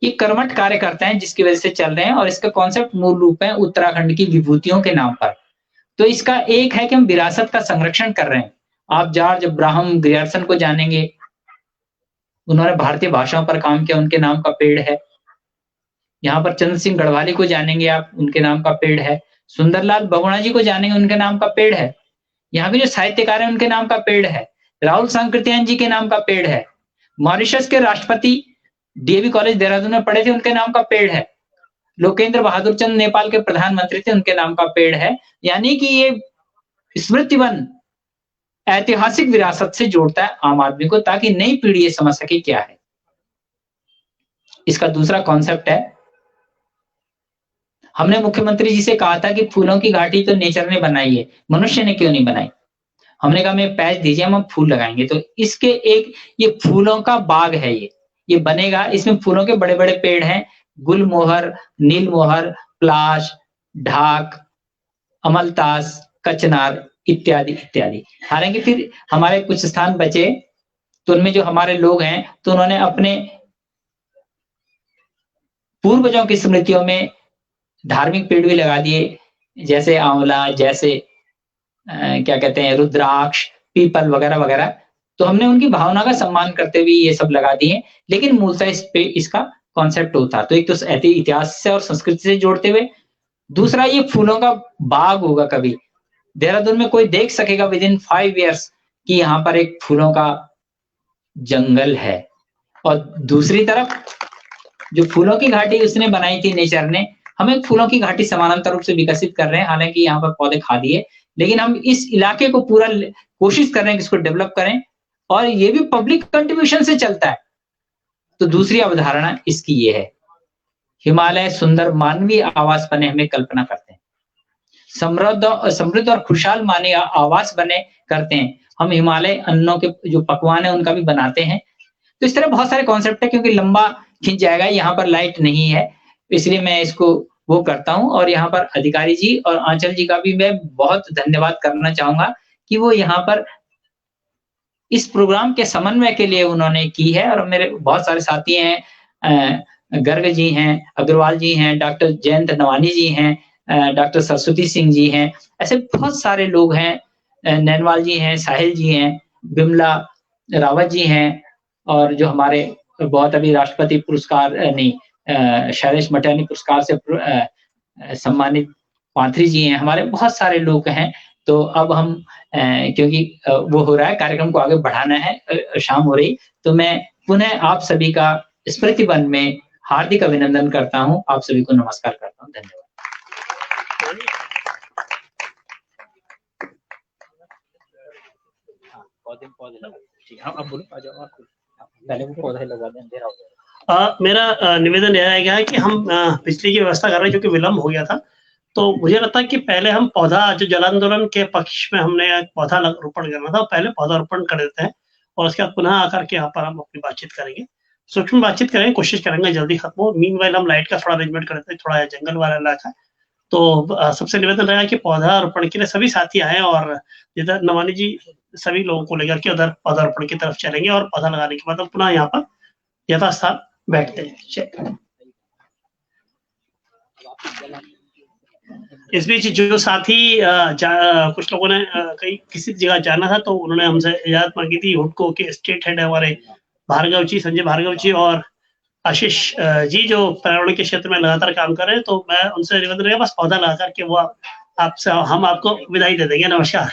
ये कर्मठ कार्यकर्ता हैं जिसकी वजह से चल रहे हैं, और इसका कॉन्सेप्ट मूल रूप है उत्तराखंड की विभूतियों के नाम पर। तो इसका एक है कि हम विरासत का संरक्षण कर रहे हैं। आप जॉर्ज अब्राहम ग्रियर्सन को जानेंगे, उन्होंने भारतीय भाषाओं पर काम किया, उनके नाम का पेड़ है। यहाँ पर चंद्र सिंह गढ़वाली को जानेंगे आप, उनके नाम का पेड़ है। सुंदरलाल बहुगुणा जी को जानेंगे, उनके नाम का पेड़ है। यहाँ के जो साहित्यकार हैं उनके नाम का पेड़ है। राहुल सांकृत्यायन जी के नाम का पेड़ है। मॉरिशस के राष्ट्रपति डीएवी कॉलेज देहरादून में पढ़े थे, उनके नाम का पेड़ है। लोकेंद्र बहादुर चंद नेपाल के प्रधानमंत्री थे, उनके नाम का पेड़ है। यानी कि ये स्मृति वन ऐतिहासिक विरासत से जोड़ता है आम आदमी को, ताकि नई पीढ़ी ये समझ सके क्या है। इसका दूसरा कॉन्सेप्ट है, हमने मुख्यमंत्री जी से कहा था कि फूलों की घाटी तो नेचर ने बनाई है, मनुष्य ने क्यों नहीं बनाई। हमने कहा हमें पैच दीजिए, हम फूल लगाएंगे। तो इसके एक ये फूलों का बाग है, ये बनेगा। इसमें फूलों के बड़े बड़े पेड़ हैं, गुलमोहर, नीलमोहर, पलाश, ढाक, अमलतास, कचनार इत्यादि इत्यादि। हालांकि फिर हमारे कुछ स्थान बचे, तो उनमें जो हमारे लोग हैं तो उन्होंने अपने पूर्वजों की स्मृतियों में धार्मिक पेड़ भी लगा दिए, जैसे आंवला, जैसे क्या कहते हैं रुद्राक्ष, पीपल वगैरह वगैरह। तो हमने उनकी भावना का सम्मान करते हुए ये सब लगा दिए, लेकिन मूलतः इस पे इसका कॉन्सेप्ट होता। तो एक तो इतिहास से और संस्कृति से जोड़ते हुए, दूसरा ये फूलों का बाग होगा कभी देहरादून में, कोई देख सकेगा विद इन 5 इयर्स कि यहाँ पर एक फूलों का जंगल है। और दूसरी तरफ जो फूलों की घाटी उसने बनाई थी नेचर ने, हम एक फूलों की घाटी समानांतर रूप से विकसित कर रहे हैं। हालांकि यहाँ पर पौधे खा दिए, लेकिन हम इस इलाके को पूरा कोशिश कर रहे हैं कि इसको डेवलप करें, और ये भी पब्लिक कंट्रीब्यूशन से चलता है। तो दूसरी अवधारणा इसकी ये है, हिमालय सुंदर मानवीय आवास बने, हमें कल्पना करते हैं, समृद्ध और खुशहाल मानवीय आवास बने करते हैं हम। हिमालय अन्नों के जो पकवान है उनका भी बनाते हैं। तो इस तरह बहुत सारे कॉन्सेप्ट है, क्योंकि लंबा खिंच जाएगा, यहाँ पर लाइट नहीं है, इसलिए मैं इसको वो करता हूँ। और यहाँ पर अधिकारी जी और आंचल जी का भी मैं बहुत धन्यवाद करना चाहूंगा कि वो यहाँ पर इस प्रोग्राम के समन्वय के लिए उन्होंने की है। और मेरे बहुत सारे साथी हैं, गर्ग जी हैं, अग्रवाल जी हैं, डॉक्टर जयंत नवानी जी हैं, डॉक्टर सरस्वती सिंह जी हैं, ऐसे बहुत सारे लोग हैं, नैनवाल जी हैं, साहिल जी हैं, बिमला रावत जी हैं, और जो हमारे बहुत अभी राष्ट्रपति पुरस्कार शैलेश मटियानी पुरस्कार से सम्मानित पाथरी जी हैं, हमारे बहुत सारे लोग हैं। तो अब हम क्योंकि वो हो रहा है, कार्यक्रम को आगे बढ़ाना है, शाम हो रही, तो मैं पुनः आप सभी का स्मृति वन में हार्दिक अभिनंदन करता हूं, आप सभी को नमस्कार करता हूं, धन्यवाद। पहले वो पौधे लगा दें, अंधेरा हो गया। मेरा निवेदन यह है कि हम बिजली की व्यवस्था कर रहे हैं, क्योंकि विलम्ब हो गया था। तो मुझे लगता है कि पहले हम पौधा, जो जल आंदोलन के पक्ष में हमने पौधा रोपण करना था, पहले पौधा रोपण कर देते हैं, और उसके बाद पुनः आकर के यहाँ पर हम अपनी बातचीत करेंगे, सूक्ष्म बातचीत करेंगे, कोशिश करेंगे जल्दी खत्म हो। मीनवाइल हम लाइट का थोड़ा अरेंजमेंट करते हैं, थोड़ा जंगल वाला इलाका है। तो सबसे निवेदन रहेगा कि पौधा रोपण के लिए सभी साथी आए, और जिधर नवानी जी सभी लोगों को लेकर के उधर पौधारोपण की तरफ चलेंगे, और पौधा लगाने के बाद हम पुनः यहाँ पर यथास्थान बैठते हैं। इस बीच जो साथी कुछ लोगों ने कहीं किसी जगह जाना था, तो उन्होंने हमसे इजाजत मांगी थी। हुडको के स्टेट हेड है हमारे भार्गव जी, संजय भार्गव जी, और आशीष जी, जो पर्यावरण के क्षेत्र में लगातार काम कर रहे हैं। तो मैं उनसे निवेदन रहेगा बस पौधा लगा करके वो आपसे हम आपको विदाई दे देंगे। नमस्कार।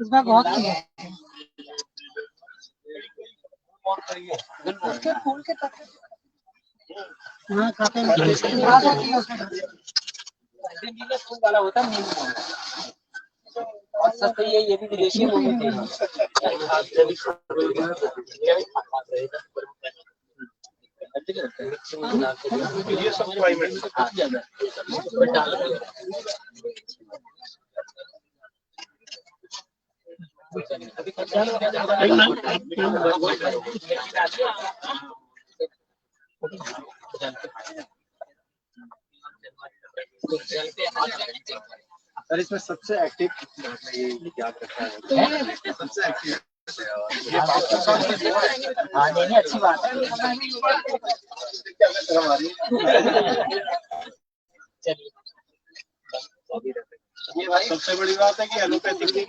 इस बार बहुत किया। उसके फूल के पत्ते हाँ खाते हैं। फूल वाला होता है और सस्ते ये भी विदेशी वो भी थे। ये सब प्राइवेट सर, इसमें सबसे एक्टिव ये क्या करता है? सबसे एक्टिव हाँ नहीं अच्छी बात है। सबसे बड़ी बात है कि एलोपैथिक की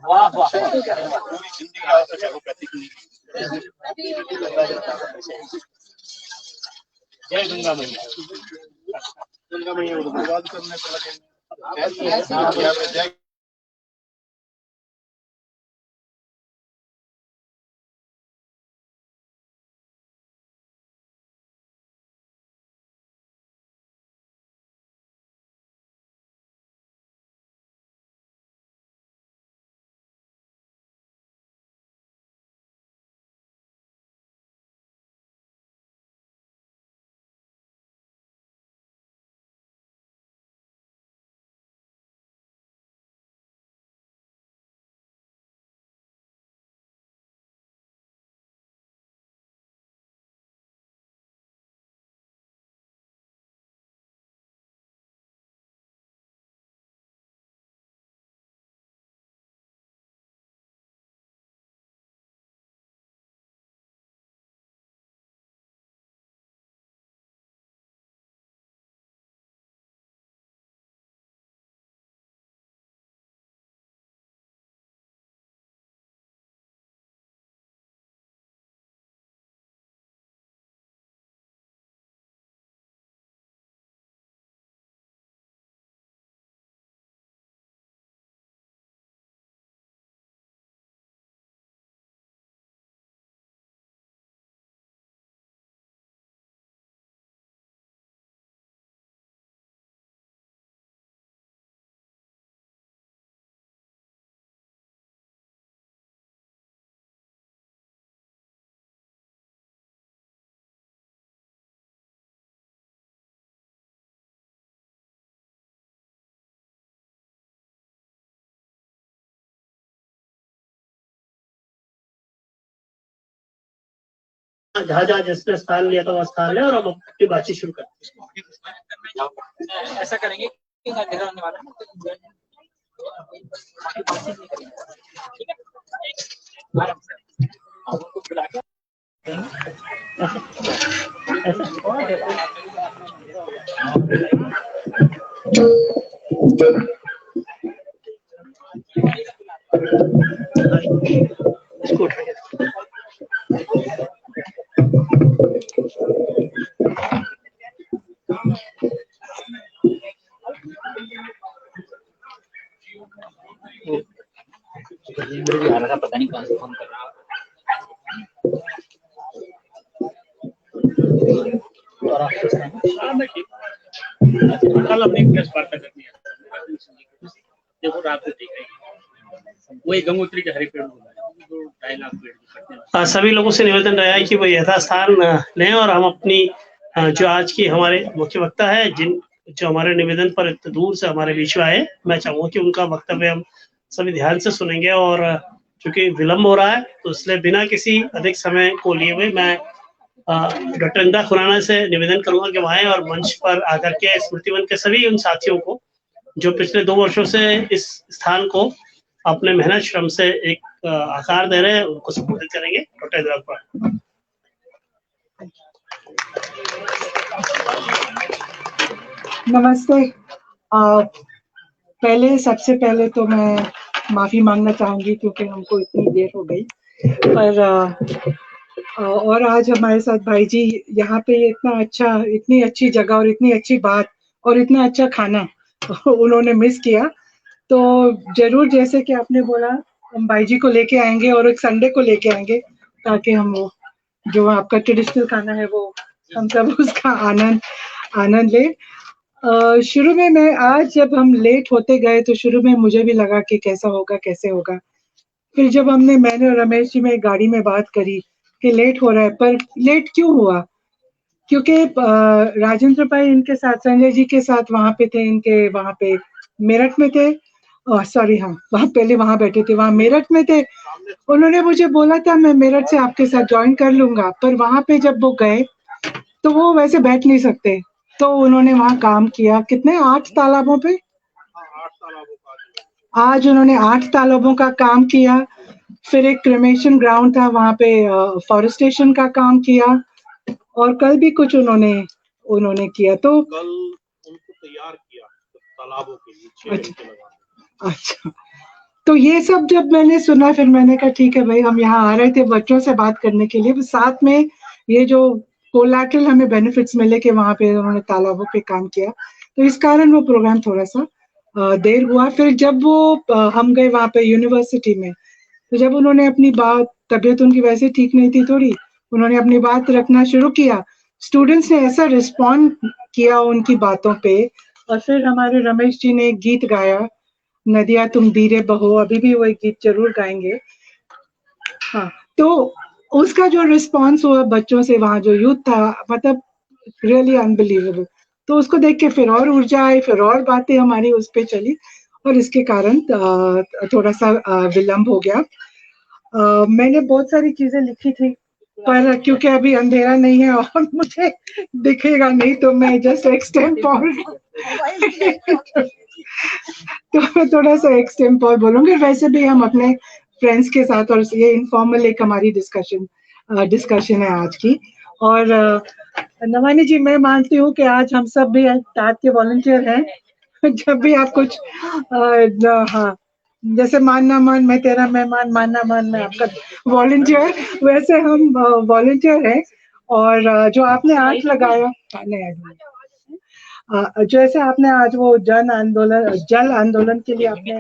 वाह वाह एलोपैथिक जय गंगा मैया। गंगा मैया बर्बाद करने पर लगे। जय जहाँ जहाँ जिसने स्थान लिया था वहाँ स्थान ले और हम अपनी बातचीत शुरू करते हैं। ऐसा करेंगे कि अंधेरा होने वाला है इसको उठाइए। पता नहीं कौन सा फोन कर रहा है। कल हमने प्रेस वार्ता करनी है। देखो रात को देख रहे वो एक गंगोत्री के हरे पेड़ होगा 2.5 लाख पेड़। सभी लोगों से निवेदन रहा है कि वो यथास्थान लें और हम अपनी जो आज की हमारे मुख्य वक्ता है जो हमारे निवेदन पर इतने दूर से हमारे बीच में आए, मैं चाहूंगा कि उनका वक्तव्य हम सभी ध्यान से सुनेंगे और चूंकि विलम्ब हो रहा है तो इसलिए बिना किसी अधिक समय को लिए हुए मैं डॉक्टर इंदिरा खुराना से निवेदन करूंगा कि वहां और मंच पर आकर के स्मृतिवन के सभी उन साथियों को जो पिछले 2 वर्षों से इस स्थान को अपने मेहनत श्रम से एक आकार दे रहे हैं, उनको संबोधित करेंगे। डॉक्टर इंदिरा खुराना। नमस्ते। सबसे पहले तो मैं माफी मांगना चाहूंगी क्योंकि हमको इतनी देर हो गई, पर और आज हमारे साथ भाई जी यहाँ पे इतनी अच्छी जगह और इतनी अच्छी बात और इतना अच्छा खाना उन्होंने मिस किया। तो जरूर, जैसे कि आपने बोला, हम भाई जी को लेके आएंगे और एक संडे को लेके आएंगे, ताकि हम वो जो आपका ट्रेडिशनल खाना है वो हम सब उसका आनंद ले। शुरू में मैं आज जब हम लेट होते गए तो शुरू में मुझे भी लगा कि कैसा होगा कैसे होगा। फिर जब मैंने और रमेश जी में गाड़ी में बात करी कि लेट हो रहा है, पर लेट क्यों हुआ, क्योंकि राजेंद्र भाई इनके साथ, संजय जी के साथ वहां पे थे, इनके वहां पे मेरठ में थे, सॉरी हाँ, वहां पहले वहां बैठे थे, वहां मेरठ में थे। उन्होंने मुझे बोला था मैं मेरठ से आपके साथ ज्वाइन कर लूंगा, पर वहां पे जब वो गए तो वो वैसे बैठ नहीं सकते, तो उन्होंने वहां काम किया। कितने 8 तालाबों पे, आज उन्होंने 8 तालाबों का काम किया। फिर एक क्रिमेशन ग्राउंड था, वहां पे फॉरेस्टेशन का काम किया, और कल भी कुछ उन्होंने किया। तो कल उनको तैयार किया तालाबों के लिए 6 घंटे लगा। अच्छा, तो ये सब जब मैंने सुना, फिर मैंने कहा ठीक है भाई, हम यहाँ आ रहे थे बच्चों से बात करने के लिए, साथ में ये जो कोलैटरल हमें बेनिफिट्स मिले कि वहां पे उन्होंने तालाबों पे काम किया, तो इस कारण वो प्रोग्राम थोड़ा सा देर हुआ। फिर जब वो हम गए वहां पे यूनिवर्सिटी में, तो जब उन्होंने अपनी बात, तबीयत उनकी वैसे ठीक नहीं थी थोड़ी, उन्होंने अपनी बात रखना शुरू किया, स्टूडेंट्स ने ऐसा रिस्पॉन्ड किया उनकी बातों पे। और फिर हमारे रमेश जी ने एक गीत गाया, नदिया तुम धीरे बहो, अभी भी वो एक गीत जरूर गाएंगे। हाँ, तो उसका जो रिस्पॉन्स हुआ बच्चों से, वहां जो यूथ था, मतलब रियली अनबिलीवेबल। तो उसको देख के फिर और ऊर्जा आई, फिर और बातें हमारी उस पे चली, और इसके कारण थोड़ा सा विलंब हो गया। मैंने बहुत सारी चीजें लिखी थी, पर क्योंकि अभी अंधेरा नहीं है और मुझे दिखेगा नहीं, तो मैं जस्ट एक्सटेम्पोर तो मैं थोड़ा सा एक्सटेम्पोर बोलूंगी। वैसे भी हम अपने फ्रेंड्स के साथ, और ये इनफॉर्मल एक हमारी डिस्कशन है आज की। और नवानी जी, मैं मानती हूँ कि आज हम सब भी टाट के वॉलंटियर हैं। जब भी आप कुछ हाँ, जैसे मानना मान मैं तेरा मेहमान, मानना मान मैं आपका वॉलंटियर, वैसे हम वॉलंटियर हैं। और जो आपने आज लगाया, जैसे आपने आज वो जल आंदोलन के लिए आपने,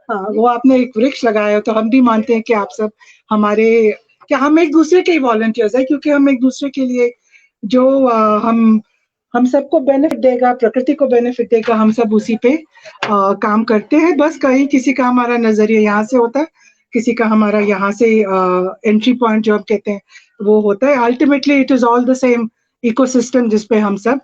हाँ, वो आपने एक वृक्ष लगाया, तो हम भी मानते हैं कि आप सब हमारे, कि हम एक दूसरे के ही वॉलंटियर्स हैं, क्योंकि हम एक दूसरे के लिए जो हम सबको बेनिफिट देगा, प्रकृति को बेनिफिट देगा, हम सब उसी पे काम करते हैं। बस कहीं किसी का हमारा नजरिया यहाँ से होता है, किसी का हमारा यहाँ से एंट्री पॉइंट जो आप कहते हैं वो होता है। Ultimately it is all the same ecosystem जिसपे हम सब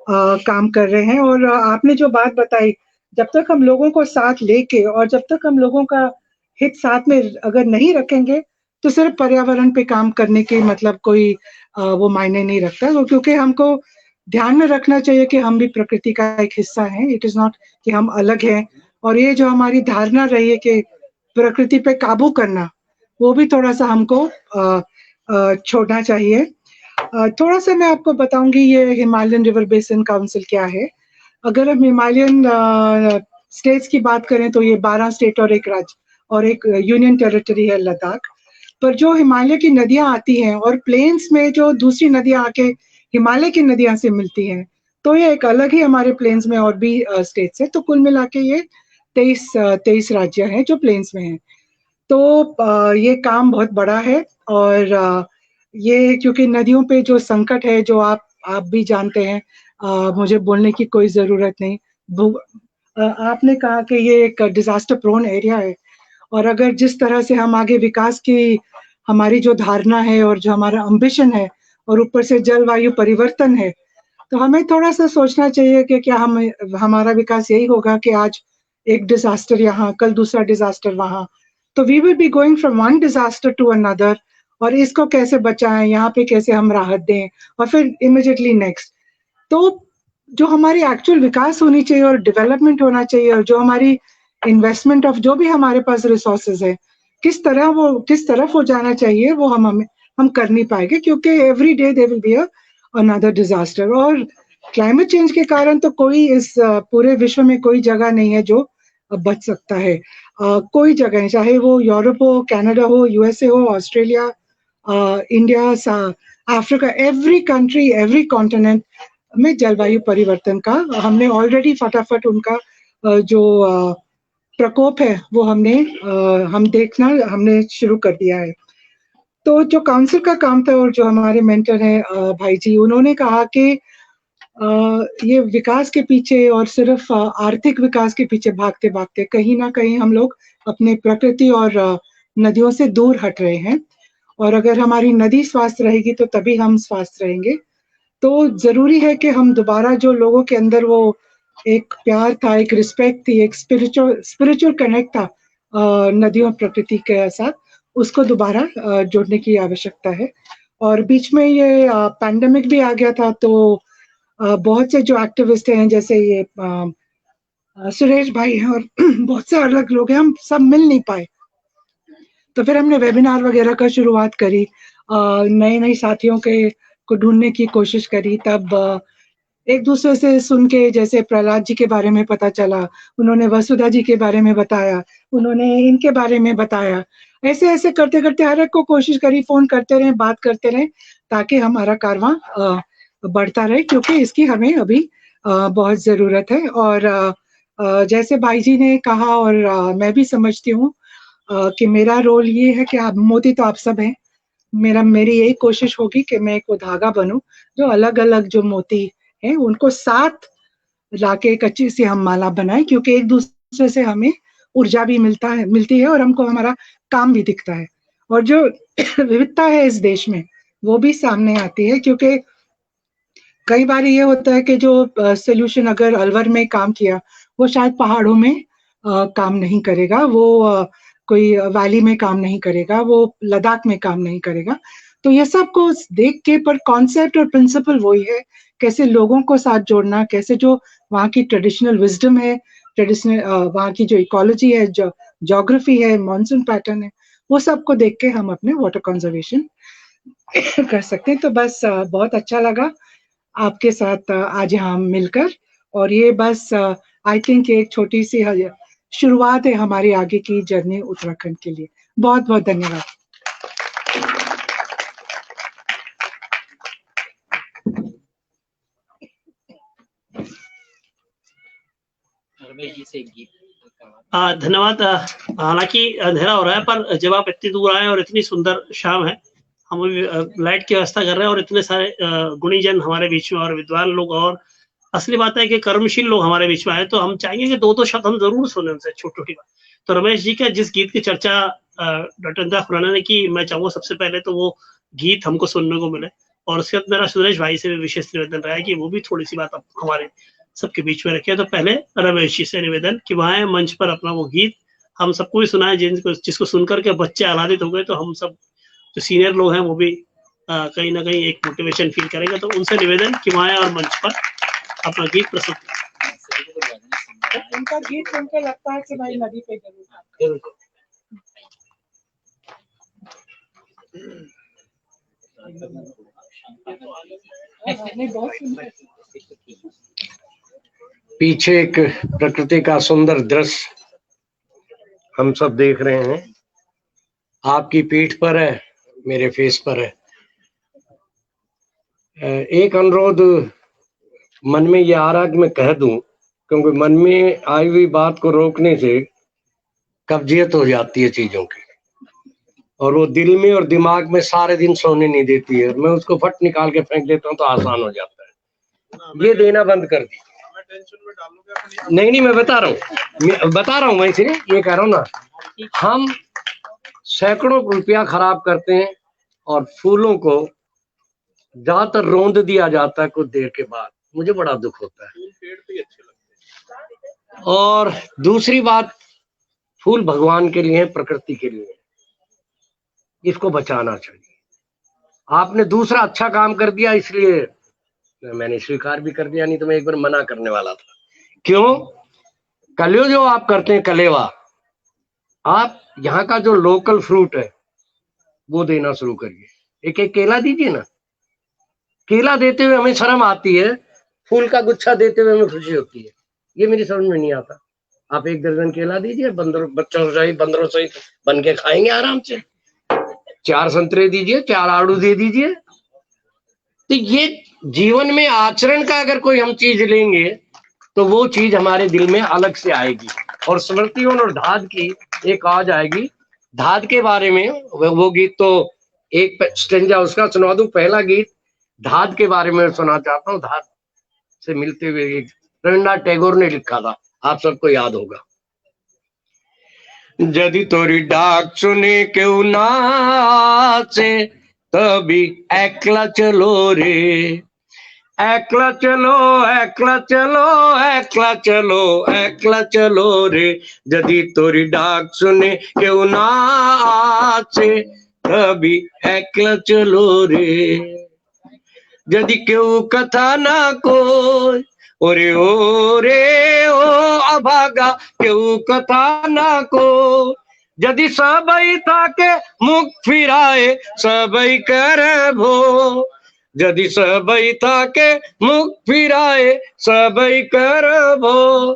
काम कर रहे हैं। और आपने जो बात बताई, जब तक हम लोगों को साथ लेके, और जब तक हम लोगों का हित साथ में अगर नहीं रखेंगे, तो सिर्फ पर्यावरण पे काम करने के मतलब कोई वो मायने नहीं रखता। वो क्योंकि हमको ध्यान में रखना चाहिए कि हम भी प्रकृति का एक हिस्सा हैं, इट इज नॉट कि हम अलग हैं। और ये जो हमारी धारणा रही है कि प्रकृति पे काबू करना, वो भी थोड़ा सा हमको छोड़ना चाहिए। थोड़ा सा मैं आपको बताऊंगी ये हिमालयन रिवर बेसिन काउंसिल क्या है। अगर हम हिमालयन स्टेट्स की बात करें, तो ये 12 स्टेट और एक राज्य और एक यूनियन टेरिटरी है लद्दाख। पर जो हिमालय की नदियां आती हैं, और प्लेन्स में जो दूसरी नदियां आके हिमालय की नदियां से मिलती हैं, तो ये एक अलग ही हमारे प्लेन्स में और भी स्टेट्स है। तो कुल मिला के ये 23 राज्य हैं जो प्लेन्स में हैं। तो ये काम बहुत बड़ा है। और ये क्योंकि नदियों पे जो संकट है, जो आप भी जानते हैं, मुझे बोलने की कोई जरूरत नहीं। आपने कहा कि ये एक डिजास्टर प्रोन एरिया है, और अगर जिस तरह से हम आगे विकास की हमारी जो धारणा है और जो हमारा अम्बिशन है, और ऊपर से जलवायु परिवर्तन है, तो हमें थोड़ा सा सोचना चाहिए कि क्या हमारा विकास यही होगा कि आज एक डिजास्टर यहाँ, कल दूसरा डिजास्टर वहां। तो we will be going from one disaster to another, और इसको कैसे बचाएं, यहाँ पे कैसे हम राहत दें, और फिर इमिडिएटली नेक्स्ट। तो जो हमारी एक्चुअल विकास होनी चाहिए और डेवलपमेंट होना चाहिए, और जो हमारी इन्वेस्टमेंट ऑफ जो भी हमारे पास रिसोर्सेज है, किस तरफ वो जाना चाहिए, वो हम कर नहीं पाएंगे, क्योंकि every day there will be another disaster. और क्लाइमेट चेंज के कारण तो कोई इस पूरे विश्व में कोई जगह नहीं है जो बच सकता है। कोई जगह नहीं, चाहे वो यूरोप हो, कनाडा हो, यूएसए हो, Australia, India, Africa, every country, every continent में जलवायु परिवर्तन का हमने ऑलरेडी फटाफट उनका जो प्रकोप है वो हमने शुरू कर दिया है। तो जो काउंसिल का काम था और जो हमारे मेंटर हैं भाई जी, उन्होंने कहा कि ये विकास के पीछे और सिर्फ आर्थिक विकास के पीछे भागते भागते कहीं ना कहीं हम लोग अपने प्रकृति और नदियों से दूर हट रहे हैं, और अगर हमारी नदी स्वस्थ रहेगी तो तभी हम स्वस्थ रहेंगे। तो जरूरी है कि हम दोबारा जो लोगों के अंदर वो एक प्यार था, एक रिस्पेक्ट थी, एक स्पिरिचुअल कनेक्ट था नदियों प्रकृति के साथ, उसको दोबारा जोड़ने की आवश्यकता है। और बीच में ये पैंडेमिक भी आ गया था, तो बहुत से जो एक्टिविस्ट हैं जैसे ये सुरेश भाई हैं और बहुत से अलग लोग हैं, हम सब मिल नहीं पाए। तो फिर हमने वेबिनार वगैरह का शुरुआत करी, नए नए साथियों को ढूंढने की कोशिश करी। तब एक दूसरे से सुन के, जैसे प्रहलाद जी के बारे में पता चला, उन्होंने वसुधा जी के बारे में बताया, उन्होंने इनके बारे में बताया, ऐसे ऐसे करते करते हर एक को कोशिश करी, फोन करते रहे, बात करते रहे, ताकि हमारा कारवां बढ़ता रहे, क्योंकि इसकी हमें अभी बहुत जरूरत है। और जैसे भाई जी ने कहा, और मैं भी समझती हूँ कि मेरा रोल ये है कि आप मोती तो आप सब हैं, मेरी यही कोशिश होगी कि मैं एक धागा बनूं जो अलग अलग जो मोती हैं उनको साथ लाके एक अच्छी सी हम माला बनाएं, क्योंकि एक दूसरे से हमें ऊर्जा भी मिलती है और हमको हमारा काम भी दिखता है, और जो विविधता है इस देश में वो भी सामने आती है। क्योंकि कई बार ये होता है कि जो सोल्यूशन अगर अलवर में काम किया वो शायद पहाड़ों में काम नहीं करेगा, वो कोई वैली में काम नहीं करेगा, वो लद्दाख में काम नहीं करेगा। तो ये सब को देख के, पर कॉन्सेप्ट और प्रिंसिपल वही है, कैसे लोगों को साथ जोड़ना, कैसे जो वहाँ की ट्रेडिशनल विजडम है, ट्रेडिशनल वहाँ की जो इकोलॉजी है, जो ज्योग्राफी है, मॉनसून पैटर्न है, वो सबको देख के हम अपने वाटर कंजर्वेशन कर सकते हैं। तो बस बहुत अच्छा लगा आपके साथ आज हम मिलकर, और ये बस आई थिंक एक छोटी सी शुरुआत है हमारी आगे की जर्नी उत्तराखंड के लिए। बहुत बहुत धन्यवाद। धन्यवाद। हालांकि अंधेरा हो रहा है, पर जब आप इतनी दूर आए और इतनी सुंदर शाम है, हम लाइट की व्यवस्था कर रहे हैं और इतने सारे गुणीजन हमारे बीच में और विद्वान लोग, और असली बात है कि कर्मशील लोग हमारे बीच में आए, तो हम चाहेंगे कि दो शब्द हम जरूर सुने उनसे, छोटी छोटी बात। तो रमेश जी का जिस गीत की चर्चा डॉक्टर इंदिरा खुराना ने की, मैं चाहूंगा सबसे पहले तो वो गीत हमको सुनने को मिले, और उसके बाद मेरा सुरेश भाई से भी विशेष निवेदन रहा है कि वो भी थोड़ी सी बात हमारे सबके बीच में रखे। तो पहले रमेश जी से निवेदन कि वहां मंच पर अपना वो गीत हम सबको भी सुनाए, जिसको सुनकर के बच्चे आह्लादित हो गए, तो हम सब जो सीनियर लोग हैं वो भी कहीं ना कहीं एक मोटिवेशन फील करेंगे। तो उनसे निवेदन कि वहां और मंच पर अपना गीत प्रस्तुत करें। उनका गीत सुनकर लगता है कि भाई नदी पे जरूर। पीछे एक प्रकृति का सुंदर दृश्य हम सब देख रहे हैं, आपकी पीठ पर है, मेरे फेस पर है। एक अनुरोध मन में ये आ रहा कि मैं कह दूं, क्योंकि मन में आई हुई बात को रोकने से कब्जियत हो जाती है चीजों की, और वो दिल में और दिमाग में सारे दिन सोने नहीं देती है। मैं उसको फट निकाल के फेंक देता हूँ तो आसान हो जाता है। ये देना बंद कर दी। नहीं, मैं बता रहा हूँ मैं इसे ये कह रहा हूँ ना, हम सैकड़ों रुपया खराब करते हैं और फूलों को ज्यादातर रौंद दिया जाता है कुछ देर के बाद, मुझे बड़ा दुख होता है। और दूसरी बात, फूल भगवान के लिए, प्रकृति के लिए, इसको बचाना चाहिए। आपने दूसरा अच्छा काम कर दिया, इसलिए मैंने स्वीकार भी कर दिया, नहीं तो मैं एक बार मना करने वाला था। क्यों? कलेवा जो आप करते हैं, कलेवा, आप यहाँ का जो लोकल फ्रूट है वो देना शुरू करिए। एक एक केला दीजिए ना। केला देते हुए हमें शर्म आती है, फूल का गुच्छा देते हुए हमें खुशी होती है। ये मेरी समझ में नहीं आता। आप एक दर्जन केला दीजिए, बच्चों सहित, बंदरों सहित बन के खाएंगे आराम से। 4 संतरे दीजिए, 4 आड़ू दे दीजिए। तो ये जीवन में आचरण का अगर कोई हम चीज लेंगे तो वो चीज हमारे दिल में अलग से आएगी। और स्मृतियों और धाद की एक आ जाएगी। धाद के बारे में वो गीत तो एक स्टेंजा उसका सुना दूं। पहला गीत धाद के बारे में सुना चाहता हूँ। धाद से मिलते हुए एक रविन्द्रनाथ टैगोर ने लिखा था, आप सबको याद होगा। यदि तोरी डाक सुने क्यों नाचे, तभी एकला चलो रे, एकला चलो एकला चलो एकला चलो एकला चलो रे। यदि तोरी डाक सुने क्यों नाचे, तभी एकला चलो रे। यदि क्यों कथा ना कोई, ओरे ओ अभागा क्यों कथा ना को। यदि सबई ताके मुख फिराए सबई करे भो, यदि सबई ताके मुख फिराए सबई करे भो।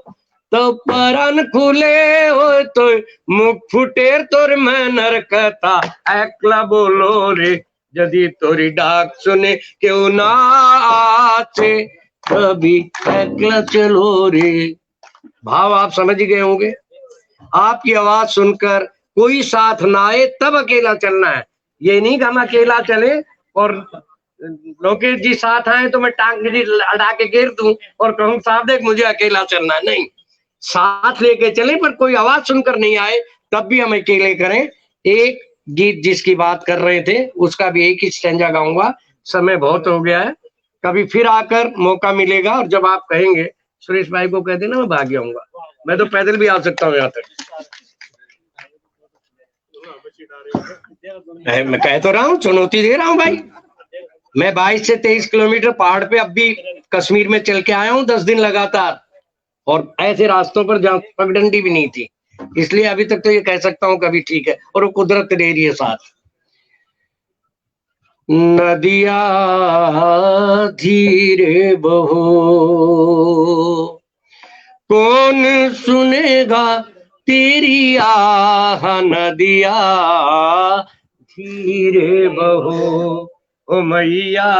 तो परन खुले हो तो मुख फुटेर तोर में नरकता, एकला बोलो रे। यदि तोरी डाक सुने क्यों ना आचे, कभी एकला चलो रे। भाव आप समझ गए होंगे। आपकी आवाज सुनकर कोई साथ ना आए तब अकेला चलना है। ये नहीं कि हम अकेला चले और लोकेश जी साथ आए तो मैं टांग अड़ा के गिर दूं और कहूं साहब देख मुझे अकेला चलना है। नहीं, साथ लेके चले, पर कोई आवाज सुनकर नहीं आए तब भी हम अकेले करें। एक गीत जिसकी बात कर रहे थे उसका भी एक ही स्टेंजा गाऊंगा, समय बहुत हो गया है, कभी फिर आकर मौका मिलेगा। और जब आप कहेंगे सुरेश भाई को कह देना मैं भाग आऊंगा, मैं तो पैदल भी आ सकता हूँ यहाँ तक। मैं कह तो रहा हूँ, चुनौती दे रहा हूँ भाई। मैं 22 से 23 किलोमीटर पहाड़ पे अब भी कश्मीर में चल के आया हूँ 10 दिन लगातार, और ऐसे रास्तों पर जहाँ पगडंडी भी नहीं थी। इसलिए अभी तक तो ये कह सकता हूँ कभी ठीक है, और वो कुदरत दे रही है साथ। नदिया धीरे बहो, कौन सुनेगा तेरी आह। नदिया धीरे बहो, ओ मैया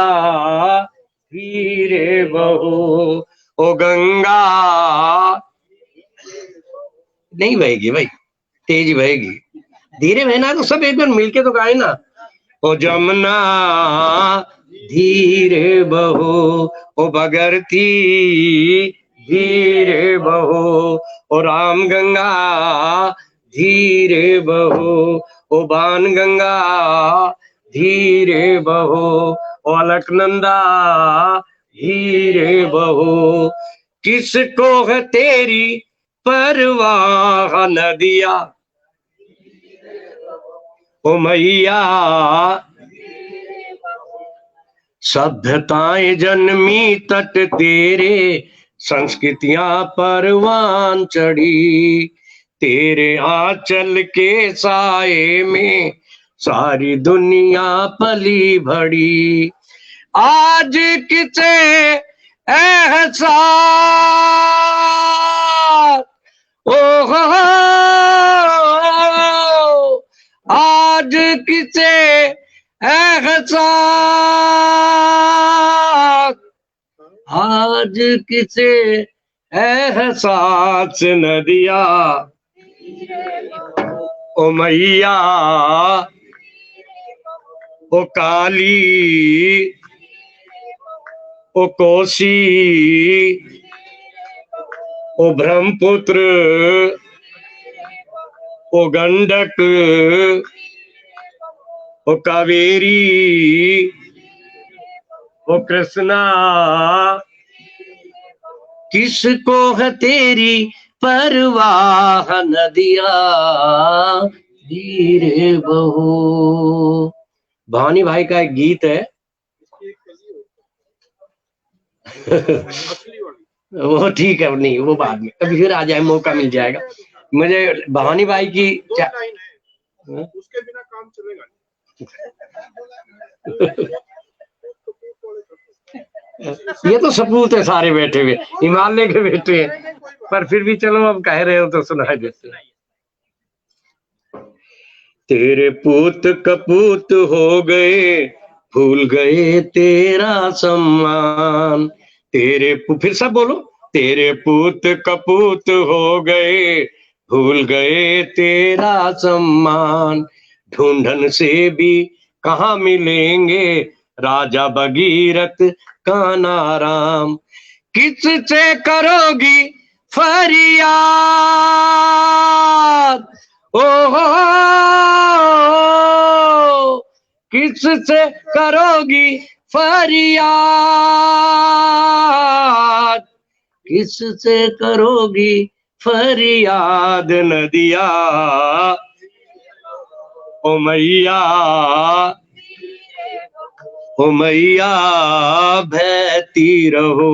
धीरे बहो। ओ गंगा नहीं बहेगी भाई, तेज बहेगी। धीरे बहना तो सब एक बार मिलके तो गाए ना। ओ जमुना धीरे बहो, ओ भगरती धीरे बहो। ओ राम गंगा धीरे बहो, ओ बाण गंगा धीरे बहो। ओ अलकनंदा धीरे बहो। किसको है तेरी परवाह नदिया, ओ मैया सभ्यताएं जन्मी तट तेरे, संस्कृतियां परवान चढ़ी। तेरे आंचल के साए में सारी दुनिया पली भड़ी। आज किसे एहसास, ओ आज किसे एहसास, आज किसे एहसास नदिया, ओ मैया ओ काली ओ कोसी ओ ब्रह्मपुत्र ओ गंडक ओ कावेरी ओ कृष्णा। किसको है तेरी परवाह नदिया धीरे बहो। भवानी भाई का एक गीत है वो ठीक है, नहीं वो बाद में कभी फिर आ जाए, मौका मिल जाएगा। मुझे भवानी भाई की उसके बिना काम चलेगा ये तो सपूत है सारे बैठे हुए, हिमालय के बैठे हैं, पर फिर भी चलो अब कह रहे हो तो सुना देते। तेरे पूत कपूत हो गए, भूल गए तेरा सम्मान। तेरे फिर सब बोलो, तेरे पूत कपूत हो गए, भूल गए तेरा सम्मान, ढूंढन से भी कहाँ मिलेंगे राजा भगीरथ का नाराम। किससे करोगी फरियाद, ओहो किससे करोगी फरियाद, किससे करोगी फरियाद नदिया, ओ मैया, ओ मैया बहती रहो।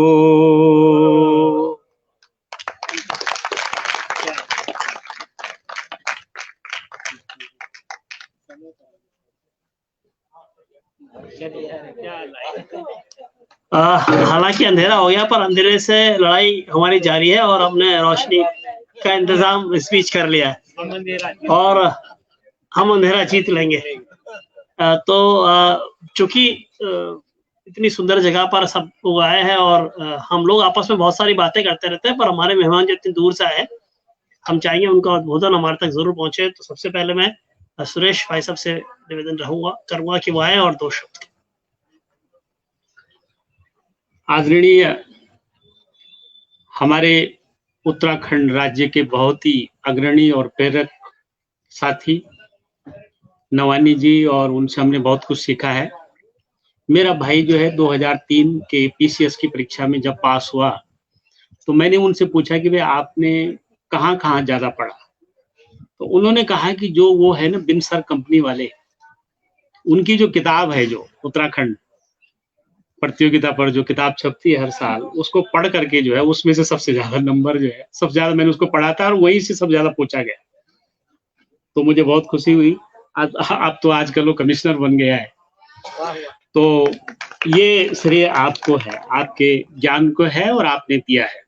हालांकि अंधेरा हो गया, पर अंधेरे से लड़ाई हमारी जारी है और हमने रोशनी का इंतजाम इस बीच कर लिया है और हम अंधेरा जीत लेंगे। तो चूंकि इतनी सुंदर जगह पर सब लोग आए हैं और हम लोग आपस में बहुत सारी बातें करते रहते हैं, पर हमारे मेहमान जो इतनी दूर से आए, हम चाहेंगे उनका उद्बोधन हमारे तक जरूर पहुंचे। तो सबसे पहले मैं सुरेश भाई साहब से निवेदन करूंगा कि वो आए और 2 शब्द। आदरणीय हमारे उत्तराखंड राज्य के बहुत ही अग्रणी और प्रेरक साथी नवानी जी, और उनसे हमने बहुत कुछ सीखा है। मेरा भाई जो है 2003 के पीसीएस की परीक्षा में जब पास हुआ तो मैंने उनसे पूछा कि भाई आपने कहाँ ज्यादा पढ़ा, तो उन्होंने कहा कि जो वो है ना बिनसर कंपनी वाले, उनकी जो किताब है, जो उत्तराखंड प्रतियोगिता पर जो किताब छपती है हर साल, उसको पढ़ करके जो है उसमें से सबसे ज्यादा नंबर जो है, सबसे ज्यादा मैंने उसको पढ़ा था और वहीं से सबसे ज्यादा पूछा गया। तो मुझे बहुत खुशी हुई। अब तो आजकल वो कमिश्नर बन गया है। तो ये श्रेय आपको है, आपके ज्ञान को है और आपने दिया है।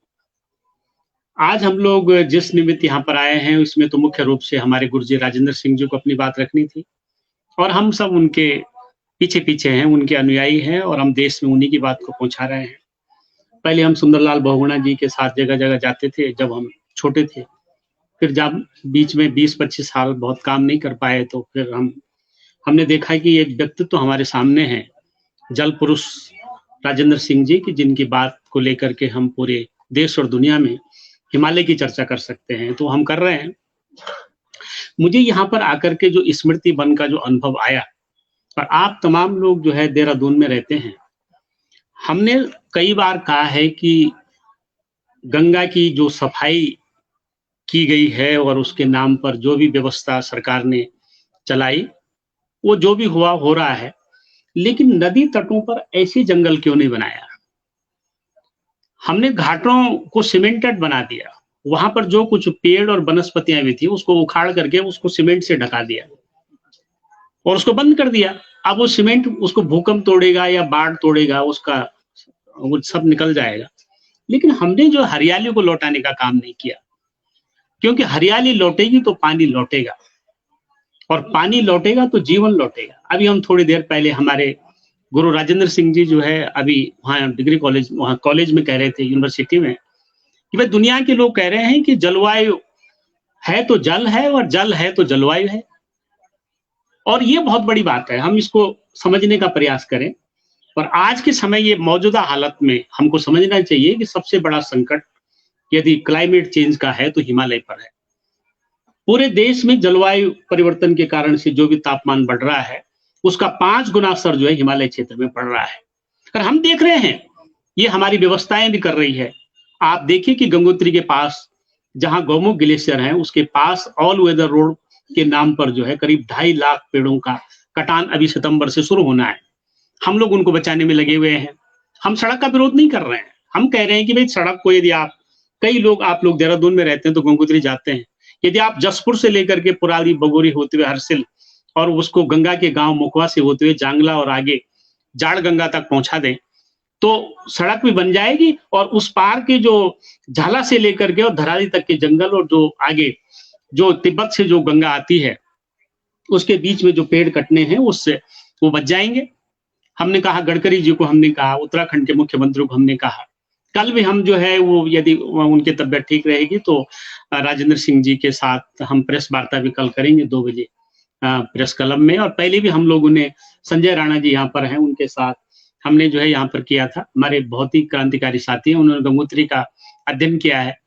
आज हम लोग जिस निमित्त यहाँ पर आए हैं उसमें तो मुख्य रूप से हमारे गुरुजी राजेंद्र सिंह जी को अपनी बात रखनी थी और हम सब उनके पीछे पीछे हैं, उनके अनुयायी हैं और हम देश में उन्हीं की बात को पहुंचा रहे हैं। पहले हम सुंदरलाल बहुगुणा जी के साथ जगह जगह जाते थे जब हम छोटे थे, फिर जब बीच में 20-25 साल बहुत काम नहीं कर पाए तो फिर हमने देखा कि एक व्यक्तित्व तो हमारे सामने है, जल पुरुष राजेंद्र सिंह जी की, जिनकी बात को लेकर के हम पूरे देश और दुनिया में हिमालय की चर्चा कर सकते हैं। तो हम कर रहे हैं। मुझे यहाँ पर आकर के जो स्मृति वन का जो अनुभव आया, और आप तमाम लोग जो है देहरादून में रहते हैं, हमने कई बार कहा है कि गंगा की जो सफाई की गई है और उसके नाम पर जो भी व्यवस्था सरकार ने चलाई, वो जो भी हुआ हो रहा है, लेकिन नदी तटों पर ऐसे जंगल क्यों नहीं बनाया? हमने घाटों को सीमेंटेड बना दिया, वहां पर जो कुछ पेड़ और वनस्पतियां भी थी उसको उखाड़ करके उसको सीमेंट से ढका दिया और उसको बंद कर दिया। अब वो सीमेंट उसको भूकंप तोड़ेगा या बाढ़ तोड़ेगा, उसका वो सब निकल जाएगा। लेकिन हमने जो हरियाली को लौटाने का काम नहीं किया, क्योंकि हरियाली लौटेगी तो पानी लौटेगा और पानी लौटेगा तो जीवन लौटेगा। अभी हम थोड़ी देर पहले हमारे गुरु राजेंद्र सिंह जी जो है अभी वहाँ डिग्री कॉलेज, वहाँ कॉलेज में कह रहे थे, यूनिवर्सिटी में, कि भाई दुनिया के लोग कह रहे हैं कि जलवायु है तो जल है और जल है तो जलवायु है। और ये बहुत बड़ी बात है, हम इसको समझने का प्रयास करें। और आज के समय ये मौजूदा हालत में हमको समझना चाहिए कि सबसे बड़ा संकट यदि क्लाइमेट चेंज का है तो हिमालय पर है। पूरे देश में जलवायु परिवर्तन के कारण से जो भी तापमान बढ़ रहा है उसका 5 गुना असर जो है हिमालय क्षेत्र में पड़ रहा है। और हम देख रहे हैं, ये हमारी व्यवस्थाएं भी कर रही है। आप देखिए कि गंगोत्री के पास जहां गौमुख ग्लेशियर है, उसके पास ऑल वेदर रोड के नाम पर जो है करीब 2.5 लाख पेड़ों का कटान अभी सितंबर से शुरू होना है। हम लोग उनको बचाने में लगे हुए हैं। हम सड़क का विरोध नहीं कर रहे हैं, हम कह रहे हैं कि भाई सड़क को यदि आप लोग देहरादून में रहते हैं तो गंगोत्री जाते हैं, यदि आप जसपुर से लेकर के पुराली बगोरी होते हुए हरसिल और उसको गंगा के गांव मुखवा से होते हुए जांगला और आगे जाड़ गंगा तक पहुंचा दें तो सड़क भी बन जाएगी और उस पार के जो झाला से लेकर के और धराली तक के जंगल और जो आगे जो तिब्बत से जो गंगा आती है उसके बीच में जो पेड़ कटने हैं उससे वो बच जाएंगे। हमने कहा, गडकरी जी को हमने कहा, उत्तराखंड के मुख्यमंत्री को हमने कहा कल भी हम जो है वो यदि उनकी तबीयत ठीक रहेगी तो राजेंद्र सिंह जी के साथ हम प्रेस वार्ता भी कल करेंगे 2 बजे प्रेस क्लब में। और पहले भी हम लोगों ने, संजय राणा जी यहाँ पर हैं, उनके साथ हमने जो है यहाँ पर किया था। हमारे बहुत ही क्रांतिकारी साथी हैं, उन्होंने गंगोत्री का अध्ययन किया है।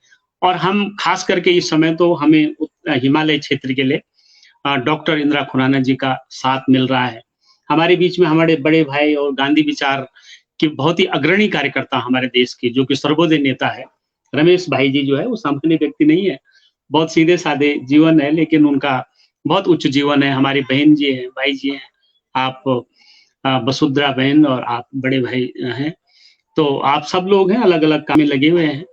और हम खास करके इस समय तो हमें हिमालय क्षेत्र के लिए डॉक्टर इंदिरा खुराना जी का साथ मिल रहा है। हमारे बीच में हमारे बड़े भाई और गांधी विचार के बहुत ही अग्रणी कार्यकर्ता हमारे देश के, जो कि सर्वोदय नेता है, रमेश भाई जी जो है वो सामान्य व्यक्ति नहीं है, बहुत सीधे साधे जीवन है, लेकिन उनका बहुत उच्च जीवन है। हमारी बहन जी हैं, भाई जी हैं, आप वसुंधरा बहन और आप बड़े भाई हैं, तो आप सब लोग हैं, अलग अलग काम में लगे हुए हैं।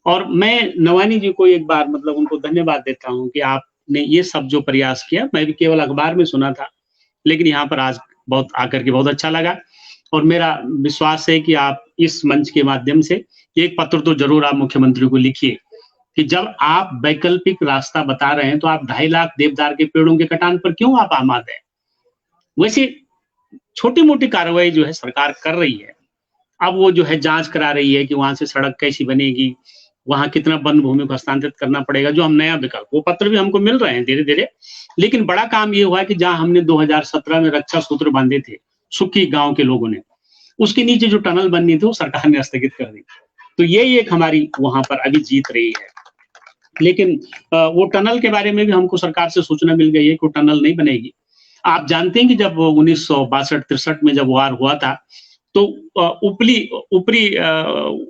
और मैं नवानी जी को एक बार मतलब उनको धन्यवाद देता हूँ कि आपने ये सब जो प्रयास किया, मैं भी केवल अखबार में सुना था, लेकिन यहाँ पर आज बहुत आकर के बहुत अच्छा लगा। और मेरा विश्वास है कि आप इस मंच के माध्यम से एक पत्र तो जरूर आप मुख्यमंत्री को लिखिए कि जब आप वैकल्पिक रास्ता बता रहे हैं तो आप 2.5 लाख देवदार के पेड़ों के कटान पर क्यों आप आमाद हैं? वैसे छोटी मोटी कार्रवाई जो है सरकार कर रही है। अब वो जो है जांच करा रही है कि वहां से सड़क कैसी बनेगी, वहां कितना वन भूमि को हस्तांतरित करना पड़ेगा, जो हम नया विकल्प, वो पत्र भी हमको मिल रहे हैं धीरे धीरे। लेकिन बड़ा काम ये हुआ कि जहां हमने 2017 में रक्षा सूत्र बांधे थे सुक्की गांव के लोगों ने, उसके नीचे जो टनल बननी थी वो सरकार ने स्थगित कर दी। तो ये एक हमारी वहां पर अभी जीत रही है। लेकिन वो टनल के बारे में भी हमको सरकार से सूचना मिल गई है कि वो टनल नहीं बनेगी। आप जानते हैं कि जब 1962-63 में जब वार हुआ था तो ऊपरी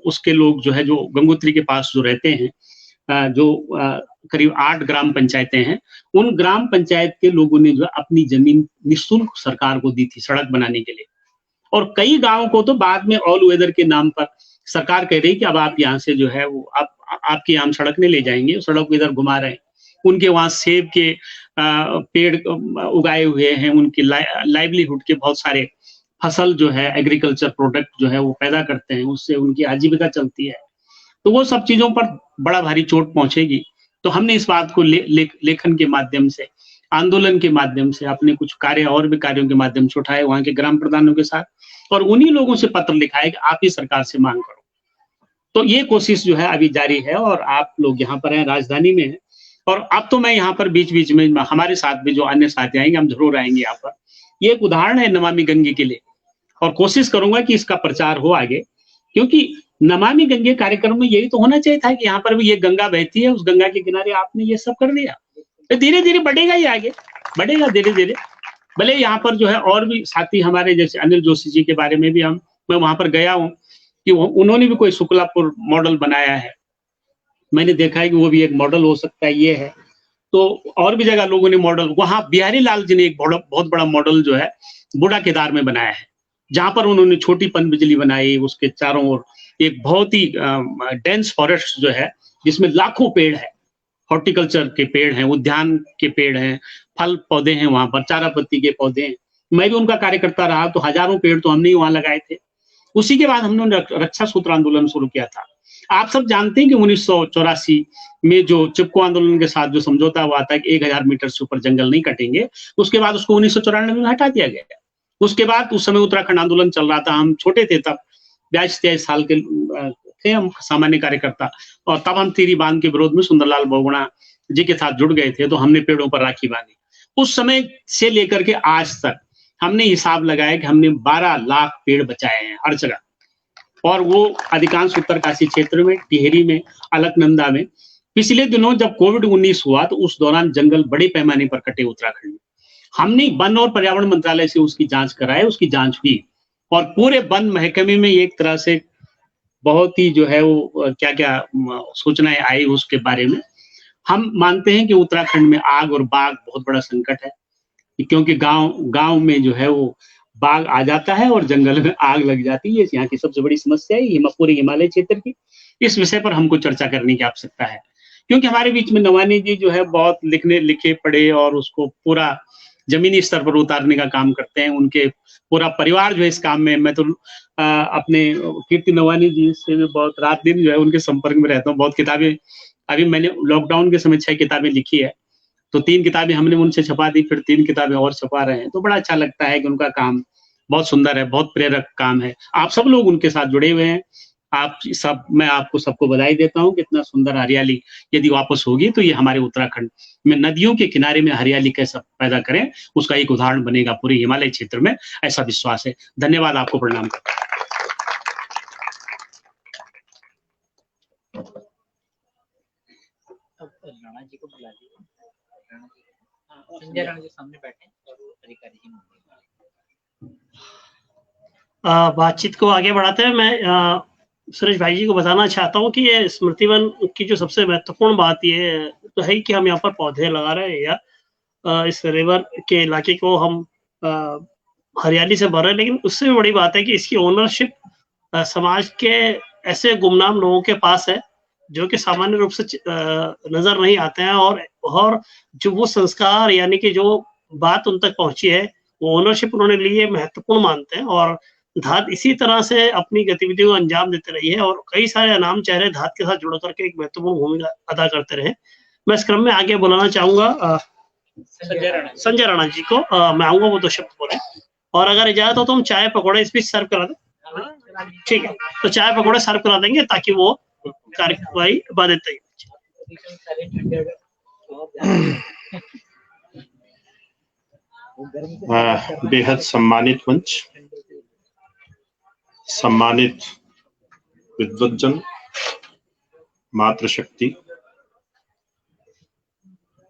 उसके लोग जो है, जो गंगोत्री के पास जो रहते हैं, जो करीब 8 ग्राम पंचायतें हैं, उन ग्राम पंचायत के लोगों ने जो अपनी जमीन निःशुल्क सरकार को दी थी सड़क बनाने के लिए। और कई गांवों को तो बाद में ऑल वेदर के नाम पर सरकार कह रही कि अब आप यहाँ से जो है वो आपके यहाँ सड़क नहीं ले जाएंगे, सड़क को इधर घुमा रहे हैं। उनके वहां सेब के पेड़ उगाए हुए हैं, उनकी लाइवलीहुड के बहुत सारे फसल जो है, एग्रीकल्चर प्रोडक्ट जो है वो पैदा करते हैं, उससे उनकी आजीविका चलती है। तो वो सब चीजों पर बड़ा भारी चोट पहुंचेगी। तो हमने इस बात को लेखन के माध्यम से, आंदोलन के माध्यम से, अपने कुछ कार्य और भी कार्यों के माध्यम से उठाए वहां के ग्राम प्रधानों के साथ, और उन्हीं लोगों से पत्र लिखा है कि आप ही सरकार से मांग करो। तो ये कोशिश जो है अभी जारी है और आप लोग यहाँ पर हैं, राजधानी में हैं। और अब तो मैं यहाँ पर बीच बीच में हमारे साथ भी जो अन्य साथी आएंगे, हम जरूर आएंगे यहाँ पर। ये एक उदाहरण है नमामि गंगे के लिए, और कोशिश करूंगा कि इसका प्रचार हो आगे, क्योंकि नमामि गंगे कार्यक्रम में यही तो होना चाहिए था कि यहाँ पर भी ये गंगा बहती है, उस गंगा के किनारे आपने ये सब कर दिया। तो धीरे धीरे बढ़ेगा ही, आगे बढ़ेगा धीरे धीरे। भले यहाँ पर जो है और भी साथी हमारे, जैसे अनिल जोशी जी के बारे में भी मैं वहां पर गया हूँ कि उन्होंने भी कोई शुक्लापुर मॉडल बनाया है, मैंने देखा है कि वो भी एक मॉडल हो सकता है, ये है। तो और भी जगह लोगों ने मॉडल, वहां बिहारी लाल जी ने एक बहुत बड़ा मॉडल जो है बूढ़ा केदार में बनाया है, जहां पर उन्होंने छोटी पनबिजली बनाई, उसके चारों ओर एक बहुत ही डेंस फॉरेस्ट जो है, जिसमें लाखों पेड़ है, हॉर्टिकल्चर के पेड़ हैं, उद्यान के पेड़ हैं, फल पौधे हैं, वहां पर चारा पत्ती के पौधे हैं। मैं भी उनका कार्यकर्ता रहा, तो हजारों पेड़ तो हमने ही वहां लगाए थे। उसी के बाद हमने रक्षा सूत्र आंदोलन शुरू किया था। आप सब जानते हैं कि 1984 में जो चिपको आंदोलन के साथ जो समझौता हुआ था कि 1000 मीटर से ऊपर जंगल नहीं कटेंगे, उसके बाद उसको 1994 में हटा दिया गया। उसके बाद उस समय उत्तराखंड आंदोलन चल रहा था, हम छोटे थे तब, 22-23 साल के थे हम, सामान्य कार्यकर्ता, और तब हम टिहरी बांध के विरोध में सुंदरलाल बहुगुणा जी के साथ जुड़ गए थे, तो हमने पेड़ों पर राखी बांधी। उस समय से लेकर के आज तक हमने हिसाब लगाया कि हमने 12 लाख पेड़ बचाए हैं हर जगह, और वो अधिकांश उत्तरकाशी क्षेत्र में, टिहरी में, अलकनंदा में। पिछले दिनों जब कोविड-19 हुआ तो उस दौरान जंगल बड़े पैमाने पर कटे उत्तराखंड में। हमने वन और पर्यावरण मंत्रालय से उसकी जांच कराई, उसकी जांच हुई, और पूरे वन महकमे में एक तरह से बहुत ही जो है वो क्या-क्या सूचनाएं आई उसके बारे में। हम मानते हैं कि उत्तराखंड में आग और बाघ बहुत बड़ा संकट है, क्योंकि गांव में जो है वो बाघ आ जाता है और जंगल में आग लग जाती है। यहाँ की सबसे बड़ी समस्या है पूरे हिमालय क्षेत्र की। इस विषय पर हमको चर्चा करने की आवश्यकता है, क्योंकि हमारे बीच में नवानी जी जो है बहुत लिखे पढ़े और उसको पूरा जमीनी स्तर पर उतारने का काम करते हैं। उनके पूरा परिवार जो है इस काम में, मैं तो अपने कीर्ति नवानी जी से भी बहुत रात दिन जो है उनके संपर्क में रहता हूँ। बहुत किताबें, अभी मैंने लॉकडाउन के समय 6 किताबें लिखी है, तो 3 किताबें हमने उनसे छपा दी, फिर 3 किताबें और छपा रहे हैं। तो बड़ा अच्छा लगता है कि उनका काम बहुत सुंदर है, बहुत प्रेरक काम है। आप सब लोग उनके साथ जुड़े हुए हैं, आप सब, मैं आपको सबको बधाई देता हूँ कि इतना सुंदर हरियाली यदि वापस होगी तो ये हमारे उत्तराखंड में नदियों के किनारे में हरियाली कैसा पैदा करें उसका एक उदाहरण बनेगा पूरे हिमालय क्षेत्र में, ऐसा विश्वास है। धन्यवाद, आपको प्रणाम करता हूं। राणा जी को बुला लीजिए, संजय राणा जी सामने बैठे और वो अधिकारी जी। बातचीत को आगे बढ़ाते हुए मैं सुरेश भाई जी को बताना चाहता हूँ कि ये स्मृति वन की जो सबसे महत्वपूर्ण बात ये तो है कि हम यहाँ पर पौधे लगा रहे हैं या इस रिवर के इलाके को हम हरियाली से भर रहे हैं, लेकिन उससे भी बड़ी बात है कि इसकी ओनरशिप समाज के ऐसे गुमनाम लोगों के पास है जो कि सामान्य रूप से नजर नहीं आते हैं, और जो वो संस्कार यानी कि जो बात उन तक पहुंची है वो ओनरशिप उन्होंने ली है, महत्वपूर्ण मानते हैं। और धात इसी तरह से अपनी गतिविधियों को अंजाम देते रही है और कई सारे अनाम चेहरे धात के साथ जुड़ करके एक महत्वपूर्ण भूमिका अदा करते रहे। मैं इस क्रम में आगे बुलाना चाहूंगा संजय राणा जी को। मैं आऊंगा, वो 2 शब्द बोले, और अगर इजाजत हो तो हम चाय पकौड़े इस बीच सर्व करा दें। ठीक है, तो चाय पकौड़े सर्व करा देंगे ताकि वो कार्यवाही बाधित तय। बेहद सम्मानित मंच, सम्मानित विद्वज्जन, मातृशक्ति,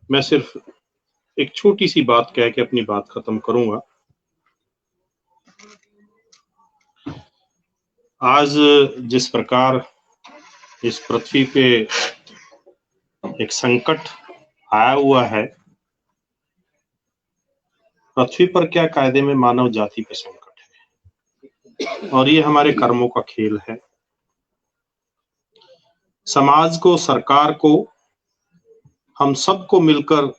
मैं सिर्फ एक छोटी सी बात कह के अपनी बात खत्म करूंगा। आज जिस प्रकार इस पृथ्वी पे एक संकट आया हुआ है, पृथ्वी पर क्या कायदे में मानव जाति पे संकट है, और ये हमारे कर्मों का खेल है। समाज को, सरकार को, हम सबको मिलकर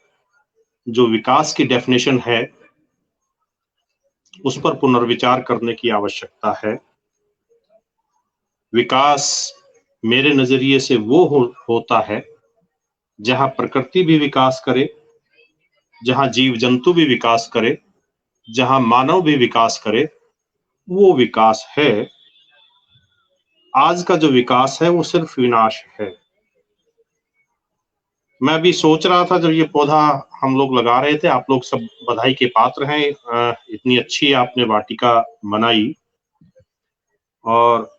जो विकास की डेफिनेशन है उस पर पुनर्विचार करने की आवश्यकता है। विकास मेरे नजरिए से वो होता है जहां प्रकृति भी विकास करे, जहां जीव जंतु भी विकास करे, जहां मानव भी विकास करे, वो विकास है। आज का जो विकास है वो सिर्फ विनाश है। मैं भी सोच रहा था जब ये पौधा हम लोग लगा रहे थे, आप लोग सब बधाई के पात्र हैं, इतनी अच्छी आपने वाटिका बनाई और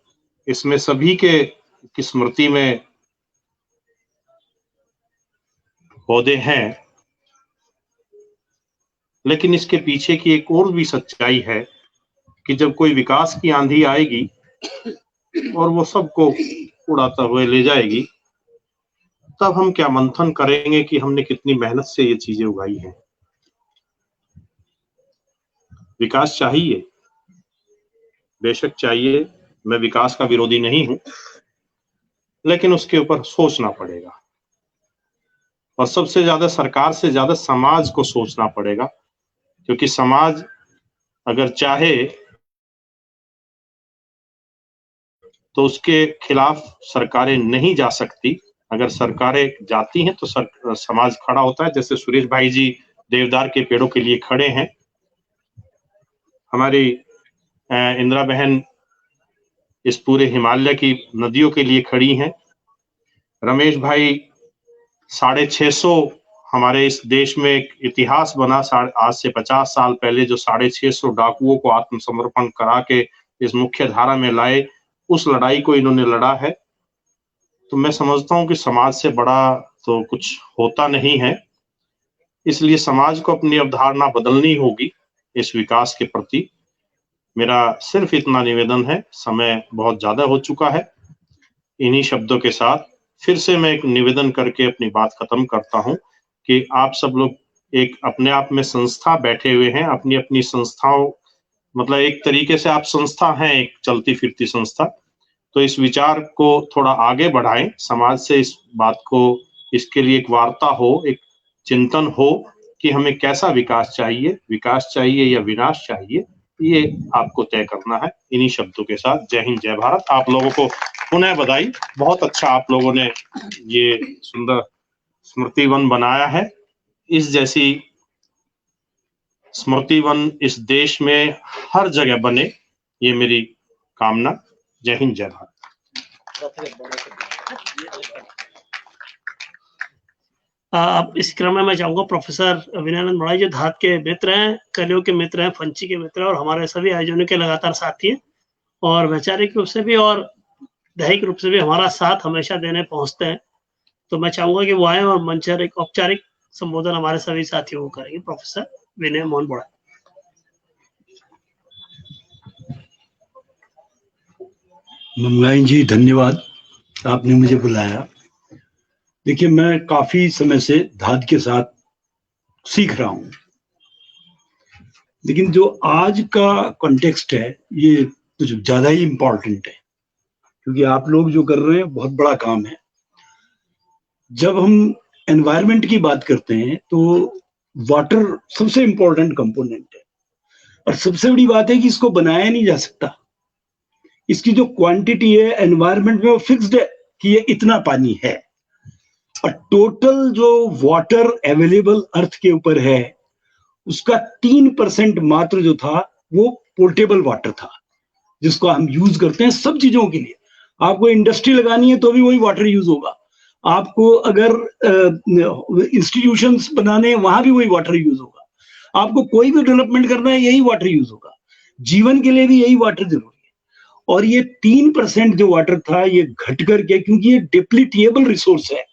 इसमें सभी की स्मृति में पौधे हैं, लेकिन इसके पीछे की एक और भी सच्चाई है कि जब कोई विकास की आंधी आएगी और वो सबको उड़ाता हुए ले जाएगी, तब हम क्या मंथन करेंगे कि हमने कितनी मेहनत से ये चीजें उगाई हैं। विकास चाहिए, बेशक चाहिए, मैं विकास का विरोधी नहीं हूं, लेकिन उसके ऊपर सोचना पड़ेगा और सबसे ज्यादा सरकार से ज्यादा समाज को सोचना पड़ेगा, क्योंकि समाज अगर चाहे तो उसके खिलाफ सरकारें नहीं जा सकती। अगर सरकारें जाती हैं तो समाज खड़ा होता है। जैसे सुरेश भाई जी देवदार के पेड़ों के लिए खड़े हैं, हमारी इंदिरा बहन इस पूरे हिमालय की नदियों के लिए खड़ी हैं, रमेश भाई 650 हमारे इस देश में एक इतिहास बना आज से 50 साल पहले, जो 650 डाकुओं को आत्मसमर्पण करा के इस मुख्य धारा में लाए, उस लड़ाई को इन्होंने लड़ा है। तो मैं समझता हूं कि समाज से बड़ा तो कुछ होता नहीं है, इसलिए समाज को अपनी अवधारणा बदलनी होगी इस विकास के प्रति। मेरा सिर्फ इतना निवेदन है, समय बहुत ज्यादा हो चुका है। इन्हीं शब्दों के साथ फिर से मैं एक निवेदन करके अपनी बात खत्म करता हूं कि आप सब लोग एक अपने आप में संस्था बैठे हुए हैं, अपनी अपनी संस्थाओं, मतलब एक तरीके से आप संस्था हैं, एक चलती फिरती संस्था। तो इस विचार को थोड़ा आगे बढ़ाएं, समाज से इस बात को, इसके लिए एक वार्ता हो, एक चिंतन हो कि हमें कैसा विकास चाहिए या विनाश चाहिए, ये आपको तय करना है। इन्हीं शब्दों के साथ जय हिंद, जय भारत। आप लोगों को पुनः बधाई, बहुत अच्छा आप लोगों ने ये सुंदर स्मृति वन बनाया है। इस जैसी स्मृति वन इस देश में हर जगह बने, ये मेरी कामना। जय हिंद, जय भारत। अब इस क्रम में मैं चाहूंगा प्रोफेसर विनयानंद बड़ाई, जो धात के मित्र हैं, कलियों के मित्र हैं, फंची के मित्र हैं और हमारे सभी आयोजनों के लगातार साथी हैं और वैचारिक रूप से भी और दैहिक रूप से भी हमारा साथ हमेशा देने पहुंचते हैं। तो मैं चाहूंगा कि वो आए और मंच पर एक औपचारिक संबोधन हमारे सभी साथियों को करेंगे। प्रोफेसर विनय मोहन बड़ाई। मंगलाई जी, धन्यवाद, आपने मुझे बुलाया। देखिए, मैं काफी समय से धात के साथ सीख रहा हूं, लेकिन जो आज का कॉन्टेक्स्ट है ये कुछ ज्यादा ही इम्पोर्टेंट है, क्योंकि आप लोग जो कर रहे हैं बहुत बड़ा काम है। जब हम एनवायरनमेंट की बात करते हैं तो वाटर सबसे इम्पोर्टेंट कंपोनेंट है, और सबसे बड़ी बात है कि इसको बनाया नहीं जा सकता। इसकी जो क्वांटिटी है एनवायरनमेंट में वो फिक्स्ड है कि ये इतना पानी है, और टोटल जो वाटर अवेलेबल अर्थ के ऊपर है उसका 3% मात्र जो था वो पोर्टेबल वाटर था, जिसको हम यूज करते हैं सब चीजों के लिए। आपको इंडस्ट्री लगानी है तो भी वही वाटर यूज होगा, आपको अगर इंस्टीट्यूशंस बनाने हैं वहां भी वही वाटर यूज होगा, आपको कोई भी डेवलपमेंट करना है यही वाटर यूज होगा, जीवन के लिए भी यही वाटर जरूरी है। और ये 3% जो वाटर था ये घट करके, क्योंकि ये डिप्लीटेबल रिसोर्स है,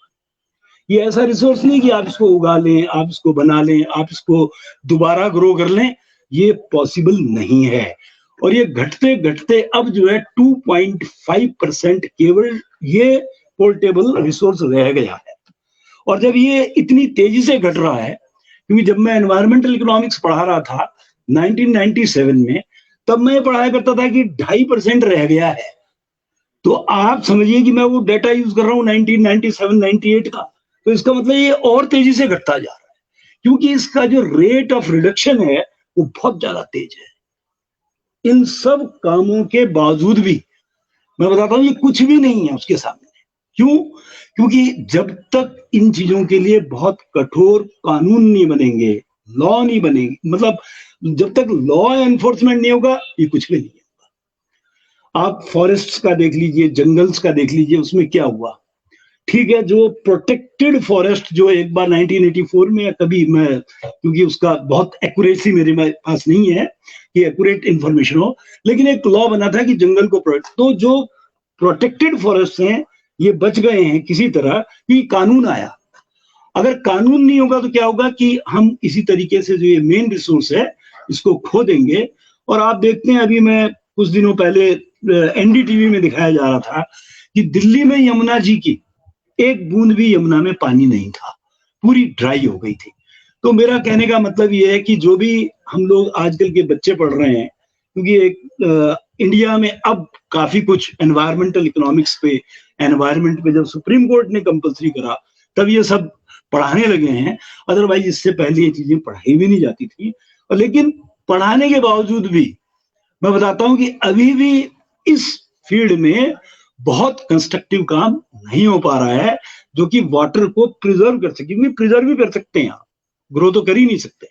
ये ऐसा रिसोर्स नहीं कि आप इसको उगा लें, आप इसको बना लें, आप इसको दोबारा ग्रो कर लें, ये पॉसिबल नहीं है। और ये घटते घटते अब जो है 2.5% केवल ये पोर्टेबल रिसोर्स रह गया है। और जब ये इतनी तेजी से घट रहा है, क्योंकि जब मैं एनवायरमेंटल इकोनॉमिक्स पढ़ा रहा था 1997 में, तब मैं पढ़ाया करता था कि 2.5% रह गया है। तो आप समझिए कि मैं वो डेटा यूज कर रहा हूँ 1997-98 का, तो इसका मतलब ये और तेजी से घटता जा रहा है, क्योंकि इसका जो रेट ऑफ रिडक्शन है वो बहुत ज्यादा तेज है। इन सब कामों के बावजूद भी मैं बताता हूँ ये कुछ भी नहीं है उसके सामने। क्यों? क्योंकि जब तक इन चीजों के लिए बहुत कठोर कानून नहीं बनेंगे, लॉ नहीं बनेंगे, मतलब जब तक लॉ एनफोर्समेंट नहीं होगा ये कुछ भी नहीं होगा। आप फॉरेस्ट्स का देख लीजिए, जंगल्स का देख लीजिए, उसमें क्या हुआ। ठीक है, जो प्रोटेक्टेड फॉरेस्ट जो एक बार 1984 में या कभी, मैं क्योंकि उसका बहुत एक्यूरेसी मेरे पास नहीं है कि एक्यूरेट इंफॉर्मेशन हो, लेकिन एक लॉ बना था कि जंगल को प्रोटेक्ट, तो जो प्रोटेक्टेड फॉरेस्ट हैं ये बच गए हैं किसी तरह, कि कानून आया। अगर कानून नहीं होगा तो क्या होगा कि हम इसी तरीके से जो ये मेन रिसोर्स है इसको खो देंगे। और आप देखते हैं, अभी मैं कुछ दिनों पहले एनडीटीवी में दिखाया जा रहा था कि दिल्ली में यमुना जी की एक बूंद भी यमुना में पानी नहीं था, पूरी ड्राई हो गई थी। तो मेरा कहने का मतलब ये है कि जो भी हम लोग आजकल के बच्चे पढ़ रहे हैं, क्योंकि एक इंडिया में अब काफी कुछ एनवायरमेंटल इकोनॉमिक्स पे, एनवायरमेंट पे जब सुप्रीम कोर्ट ने कंपलसरी करा तब ये सब पढ़ाने लगे हैं, अदरवाइज इससे पहले ये चीजें पढ़ाई भी नहीं जाती थी। और लेकिन पढ़ाने के बावजूद भी मैं बताता हूं कि अभी भी इस फील्ड में बहुत कंस्ट्रक्टिव काम नहीं हो पा रहा है, जो कि वाटर को प्रिजर्व कर सके, क्योंकि प्रिजर्व भी कर सकते हैं आप, ग्रो तो कर ही नहीं सकते।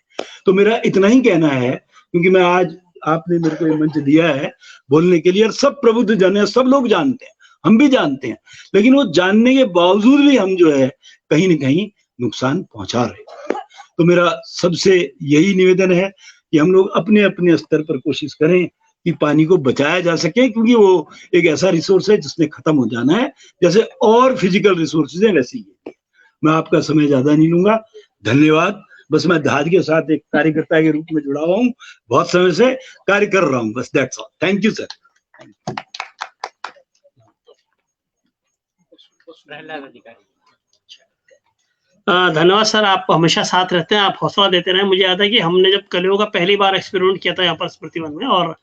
तो मेरा इतना ही कहना है, क्योंकि मैं आज आपने मेरे को मंच दिया है बोलने के लिए, और सब प्रबुद्ध जन है, सब लोग जानते हैं, हम भी जानते हैं, लेकिन वो जानने के बावजूद भी हम जो है कहीं ना कहीं नुकसान पहुंचा रहे हैं। तो मेरा सबसे यही निवेदन है कि हम लोग अपने अपने स्तर पर कोशिश करें कि पानी को बचाया जा सके, क्योंकि वो एक ऐसा रिसोर्स है जिसने खत्म हो जाना है, जैसे और फिजिकल रिसोर्सेज है वैसे ही। मैं आपका समय ज्यादा नहीं लूंगा, धन्यवाद। बस मैं धात के साथ एक कार्यकर्ता के रूप में जुड़ा हुआ हूँ, बहुत समय से कार्य कर रहा हूँ, बस that's all. Thank you sir. धन्यवाद सर, आप हमेशा साथ रहते हैं, आप हौसला देते रहे। मुझे याद है कि हमने जब कलियों का पहली बार एक्सपेरिमेंट किया था यहाँ पर स्मृति वन में, और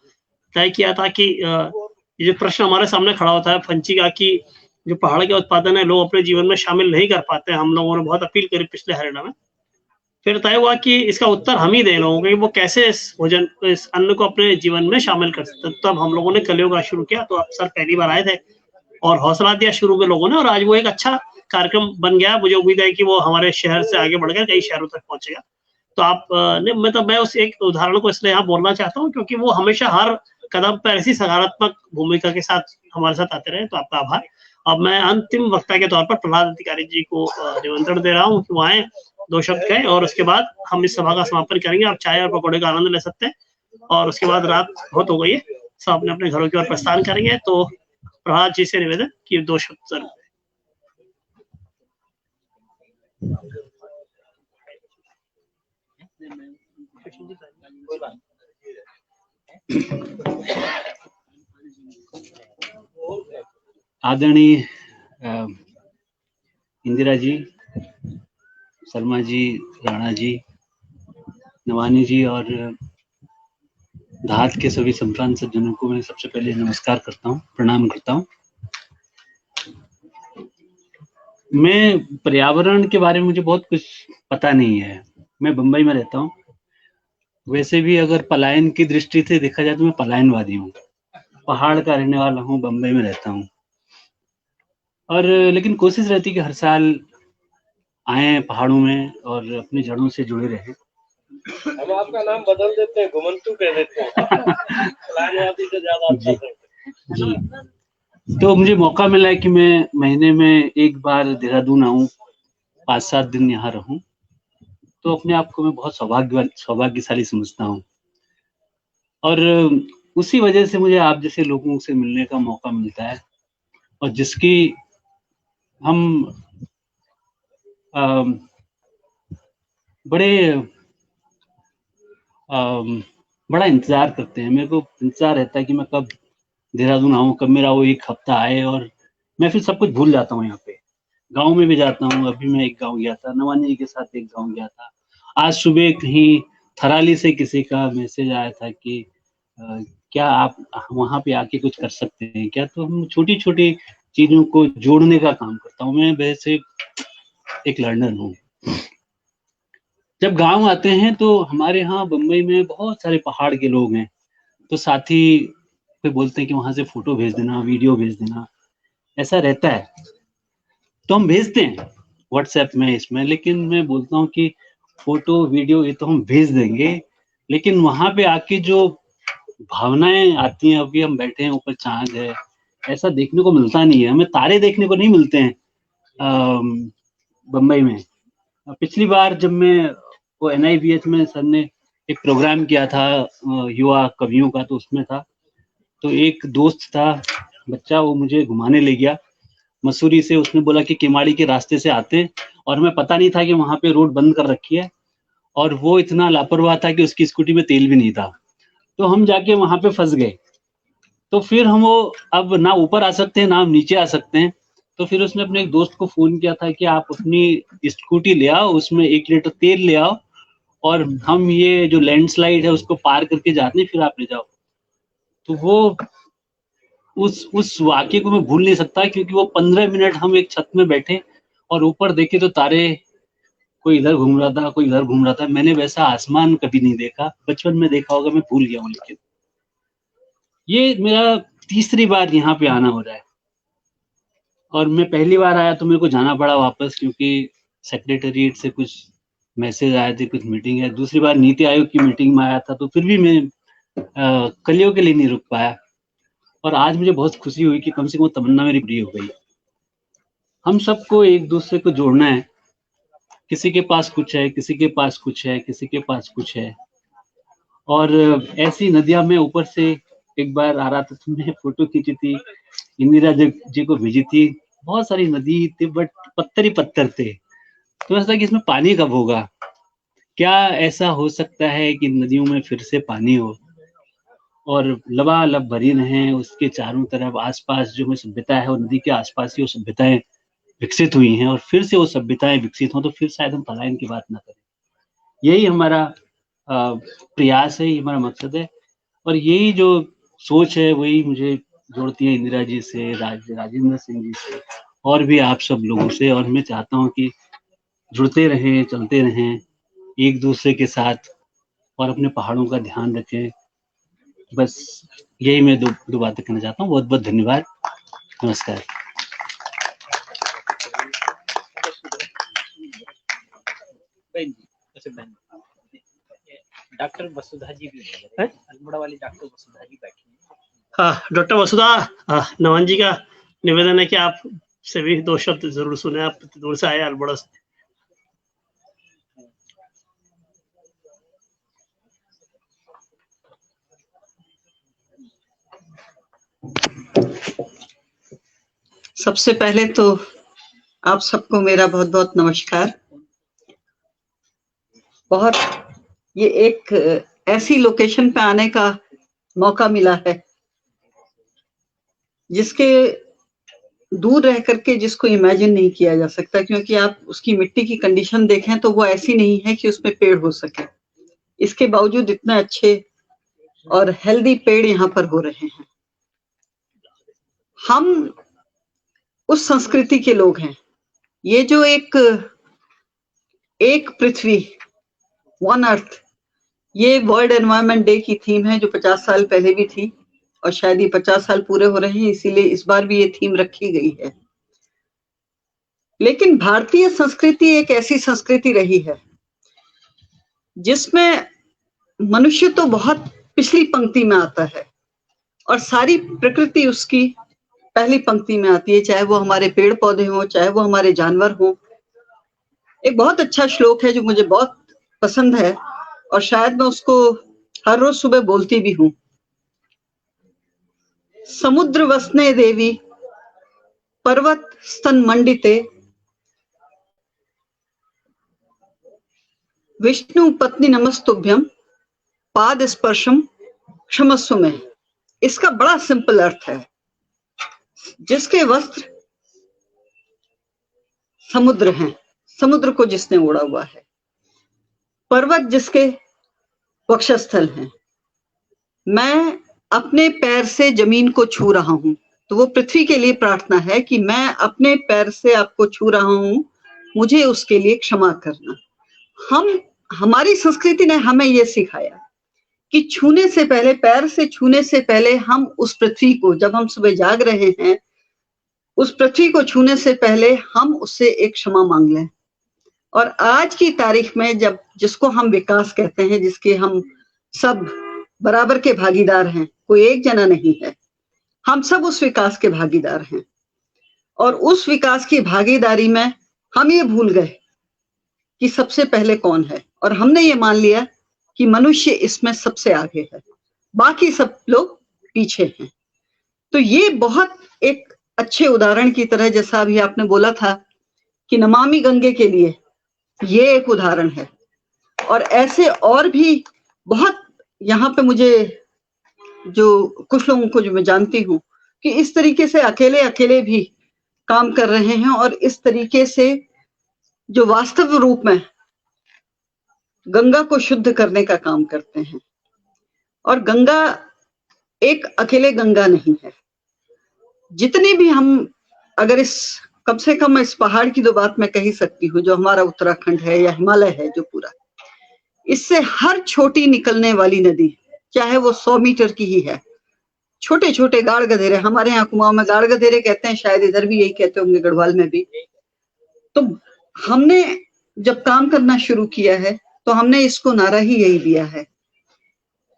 तय किया था कि ये जो प्रश्न हमारे सामने खड़ा होता है फंची का, कि जो पहाड़ के उत्पादन है लोग अपने जीवन में शामिल नहीं कर पाते, हम लोगों ने बहुत अपील करी पिछले हरियाणा में। फिर तय हुआ कि इसका उत्तर हम ही दे लोगों को, कि वो कैसे इस भोजन, इस अन्न को अपने जीवन में शामिल कर सकते। तब हम लोगों ने कलियों का शुरू किया। तो आप सर पहली बार आए थे और हौसला दिया शुरू के लोगों ने, और आज वो एक अच्छा कार्यक्रम बन गया। मुझे उम्मीद है कि वो हमारे शहर से आगे बढ़कर कई शहरों तक पहुंचेगा। तो आप मैं उस एक उदाहरण को इसलिए यहाँ बोलना चाहता हूँ क्योंकि वो हमेशा हर कदम पर ऐसी सकारात्मक भूमिका के साथ हमारे साथ आते रहे। तो आपका आभार। अब मैं अंतिम वक्ता के तौर पर प्रहलाद अधिकारी जी को निमंत्रण दे रहा हूँ कि वो आए, 2 शब्द कहें और उसके बाद हम इस सभा का समापन करेंगे। आप चाय और पकौड़े का आनंद ले सकते हैं और उसके बाद रात बहुत हो गई है, सब अपने अपने घरों की ओर प्रस्थान करेंगे। तो प्रहलाद जी से निवेदन कि 2 शब्द जरूर। आदरणीय इंदिरा जी, शर्मा जी, राणा जी, नवानी जी और धात के सभी संप्रांत सज्जनों को मैं सबसे पहले नमस्कार करता हूँ, प्रणाम करता हूँ। मैं पर्यावरण के बारे में मुझे बहुत कुछ पता नहीं है। मैं बम्बई में रहता हूँ। वैसे भी अगर पलायन की दृष्टि से देखा जाए तो मैं पलायनवादी हूँ, पहाड़ का रहने वाला हूँ, बम्बई में रहता हूँ। और लेकिन कोशिश रहती है कि हर साल आए पहाड़ों में और अपनी जड़ों से जुड़े रहें। हम आपका नाम बदल देते हैं, घुमंतु कह देते हैं। पलायनवादी से ज्यादा अच्छा है। जी, तो मुझे मौका मिला है कि मैं महीने में एक बार देहरादून आऊं, 5-7 दिन यहाँ रहूं, तो अपने आप को मैं बहुत सौभाग्यशाली समझता हूँ। और उसी वजह से मुझे आप जैसे लोगों से मिलने का मौका मिलता है और जिसकी हम बड़ा इंतजार करते हैं। मेरे को इंतजार रहता है कि मैं कब देहरादून आऊँ, कब मेरा वो 1 हफ्ता आए और मैं फिर सब कुछ भूल जाता हूँ। यहाँ पे गांव में भी जाता हूँ। अभी मैं एक गांव गया था, नवानी जी के साथ एक गांव गया था। आज सुबह कहीं थराली से किसी का मैसेज आया था कि क्या आप वहां पे आके कुछ कर सकते हैं क्या। तो हम छोटी छोटी चीजों को जोड़ने का काम करता हूँ। मैं वैसे एक लर्नर हूँ। जब गांव आते हैं तो हमारे यहाँ बम्बई में बहुत सारे पहाड़ के लोग हैं, तो साथी पे बोलते हैं कि वहां से फोटो भेज देना, वीडियो भेज देना, ऐसा रहता है। तो हम भेजते हैं व्हाट्सएप में, इसमें। लेकिन मैं बोलता हूँ कि फोटो वीडियो ये तो हम भेज देंगे, लेकिन वहां पे आके जो भावनाएं आती हैं, अभी हम बैठे हैं ऊपर चांद है, ऐसा देखने को मिलता नहीं है। हमें तारे देखने को नहीं मिलते हैं बम्बई में। पिछली बार जब मैं वो NIVH में सर ने एक प्रोग्राम किया था युवा कवियों का, तो उसमें था, तो एक दोस्त था बच्चा, वो मुझे घुमाने ले गया मसूरी से। उसने बोला कि किमाड़ी के रास्ते से आते, और हमें पता नहीं था कि वहां पे रोड बंद कर रखी है, और वो इतना लापरवाह था कि उसकी स्कूटी में तेल भी नहीं था। तो हम जाके वहां पे फंस गए। तो फिर हम वो अब ना ऊपर आ सकते हैं ना हम नीचे आ सकते हैं। तो फिर उसने अपने एक दोस्त को फोन किया था कि आप अपनी स्कूटी ले आओ, उसमें 1 लीटर तेल ले आओ, और हम ये जो लैंडस्लाइड है उसको पार करके जाते हैं, फिर आप ले जाओ। तो वो उस वाक्य को मैं भूल नहीं सकता, क्योंकि वो 15 मिनट हम एक छत में बैठे और ऊपर देखे तो तारे, कोई इधर घूम रहा था, कोई इधर घूम रहा था। मैंने वैसा आसमान कभी नहीं देखा, बचपन में देखा होगा, मैं भूल गया हूँ। लेकिन ये मेरा 3री बार यहाँ पे आना हो रहा है, और मैं पहली बार आया तो मेरे को जाना पड़ा वापस, क्योंकि सेक्रेटेरिएट से कुछ मैसेज आए थे, कुछ मीटिंग है। दूसरी बार नीति आयोग की मीटिंग में आया था, तो फिर भी मैं कलियों के लिए नहीं रुक पाया। और आज मुझे बहुत खुशी हुई कि कम से कम वो तमन्ना मेरी पूरी हो गई। हम सबको एक दूसरे को जोड़ना है। किसी के पास कुछ है, किसी के पास कुछ है, किसी के पास कुछ है। और ऐसी नदियां में ऊपर से एक बार आ रहा था, तो मैंने फोटो खींची थी, इंदिरा जी को भेजी थी। बहुत सारी नदी थी, बट पत्थर ही पत्थर थे। तो ऐसा कि इसमें पानी कब होगा, क्या ऐसा हो सकता है कि नदियों में फिर से पानी हो और लबालब भरी रहें, उसके चारों तरफ आसपास जो सभ्यता है, वो नदी के आसपास ही वो सभ्यताएं विकसित हुई हैं, और फिर से वो सभ्यताएं विकसित हों, तो फिर शायद हम पलायन की बात ना करें। यही हमारा प्रयास है, यही हमारा मकसद है, और यही जो सोच है वही मुझे जोड़ती है इंदिरा जी से, राजेंद्र सिंह जी से, और भी आप सब लोगों से। और मैं चाहता हूँ कि जुड़ते रहें, चलते रहें एक दूसरे के साथ, और अपने पहाड़ों का ध्यान रखें। बस यही मैं दो बातें कहना चाहता हूँ। बहुत बहुत धन्यवाद, नमस्कार। डॉक्टर वसुधा जी भी है, अल्मोड़ा वाली डॉक्टर वसुधा जी बैठी हैं। हाँ, डॉक्टर वसुधा, नवान जी का निवेदन है कि आप से भी 2 शब्द जरूर सुने, आप दूर से आए अल्मोड़ा से। सबसे पहले तो आप सबको मेरा बहुत बहुत नमस्कार। बहुत ये एक ऐसी लोकेशन पे आने का मौका मिला है जिसके दूर रह करके जिसको इमेजिन नहीं किया जा सकता, क्योंकि आप उसकी मिट्टी की कंडीशन देखें तो वो ऐसी नहीं है कि उसमें पेड़ हो सके। इसके बावजूद इतने अच्छे और हेल्दी पेड़ यहाँ पर हो रहे हैं। हम उस संस्कृति के लोग हैं। ये जो एक पृथ्वी, वन अर्थ, ये वर्ल्ड एनवायरनमेंट डे की थीम है जो 50 साल पहले भी थी और शायद ये 50 साल पूरे हो रहे हैं, इसीलिए इस बार भी ये थीम रखी गई है। लेकिन भारतीय संस्कृति एक ऐसी संस्कृति रही है जिसमें मनुष्य तो बहुत पिछली पंक्ति में आता है और सारी प्रकृति उसकी पहली पंक्ति में आती है, चाहे वो हमारे पेड़ पौधे हों, चाहे वो हमारे जानवर हों। एक बहुत अच्छा श्लोक है जो मुझे बहुत पसंद है और शायद मैं उसको हर रोज सुबह बोलती भी हूँ। समुद्र वसने देवी पर्वत स्तन मंडिते विष्णु पत्नी नमस्तुभ्यम पाद स्पर्शम क्षमस्व में। इसका बड़ा सिंपल अर्थ है, जिसके वस्त्र समुद्र हैं, समुद्र को जिसने ओढ़ा हुआ है, पर्वत जिसके वक्षस्थल हैं, मैं अपने पैर से जमीन को छू रहा हूं। तो वो पृथ्वी के लिए प्रार्थना है कि मैं अपने पैर से आपको छू रहा हूं, मुझे उसके लिए क्षमा करना। हमारी संस्कृति ने हमें ये सिखाया कि छूने से पहले, पैर से छूने से पहले हम उस पृथ्वी को, जब हम सुबह जाग रहे हैं, उस पृथ्वी को छूने से पहले हम उससे एक क्षमा मांग लें। और आज की तारीख में जब जिसको हम विकास कहते हैं, जिसके हम सब बराबर के भागीदार हैं, कोई एक जना नहीं है, हम सब उस विकास के भागीदार हैं। और उस विकास की भागीदारी में हम ये भूल गए कि सबसे पहले कौन है, और हमने ये मान लिया कि मनुष्य इसमें सबसे आगे है, बाकी सब लोग पीछे हैं। तो ये बहुत एक अच्छे उदाहरण की तरह, जैसा अभी आपने बोला था कि नमामि गंगे के लिए ये एक उदाहरण है। और ऐसे और भी बहुत यहाँ पे मुझे जो कुछ लोगों को जो मैं जानती हूँ कि इस तरीके से अकेले अकेले भी काम कर रहे हैं और इस तरीके से जो वास्तव रूप में गंगा को शुद्ध करने का काम करते हैं। और गंगा एक अकेले गंगा नहीं है। जितने भी हम, अगर इस कम से कम इस पहाड़ की तो बात मैं कह सकती हूँ, जो हमारा उत्तराखंड है या हिमालय है जो पूरा, इससे हर छोटी निकलने वाली नदी, चाहे वो 100 मीटर की ही है, छोटे छोटे गाड़ गधेरे, हमारे यहाँ कुमाऊं में गाड़ गधेरे कहते हैं, शायद इधर भी यही कहते होंगे, गढ़वाल में भी। तो हमने जब काम करना शुरू किया है तो हमने इसको नारा ही यही दिया है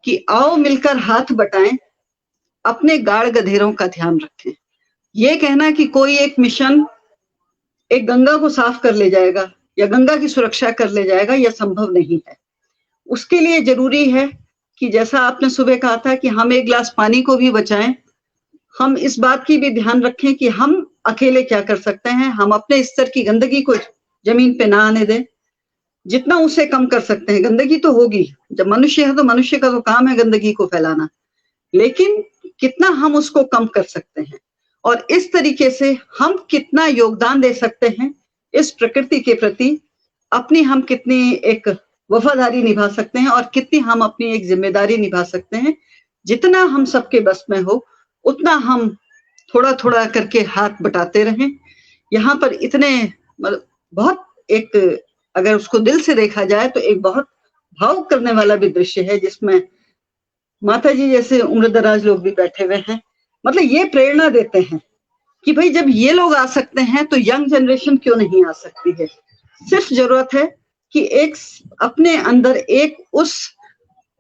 कि आओ मिलकर हाथ बटाएं, अपने गाड़ गधेरों का ध्यान रखें। ये कहना कि कोई एक मिशन एक गंगा को साफ कर ले जाएगा या गंगा की सुरक्षा कर ले जाएगा, यह संभव नहीं है। उसके लिए जरूरी है कि जैसा आपने सुबह कहा था कि हम एक गिलास पानी को भी बचाएं, हम इस बात की भी ध्यान रखें कि हम अकेले क्या कर सकते हैं। हम अपने स्तर की गंदगी को जमीन पे ना आने दें, जितना उसे कम कर सकते हैं। गंदगी तो होगी, जब मनुष्य है तो मनुष्य का तो काम है गंदगी को फैलाना, लेकिन कितना हम उसको कम कर सकते हैं और इस तरीके से हम कितना योगदान दे सकते हैं इस प्रकृति के प्रति, अपनी हम कितनी एक वफादारी निभा सकते हैं और कितनी हम अपनी एक जिम्मेदारी निभा सकते हैं। जितना हम सबके बस में हो उतना हम थोड़ा थोड़ा करके हाथ बटाते रहें। यहाँ पर इतने बहुत एक, अगर उसको दिल से देखा जाए तो एक बहुत भावुक करने वाला भी दृश्य है, जिसमें माता जी जैसे उम्र दराज लोग भी बैठे हुए हैं। मतलब ये प्रेरणा देते हैं कि भाई जब ये लोग आ सकते हैं तो यंग जनरेशन क्यों नहीं आ सकती है। सिर्फ जरूरत है कि एक अपने अंदर एक उस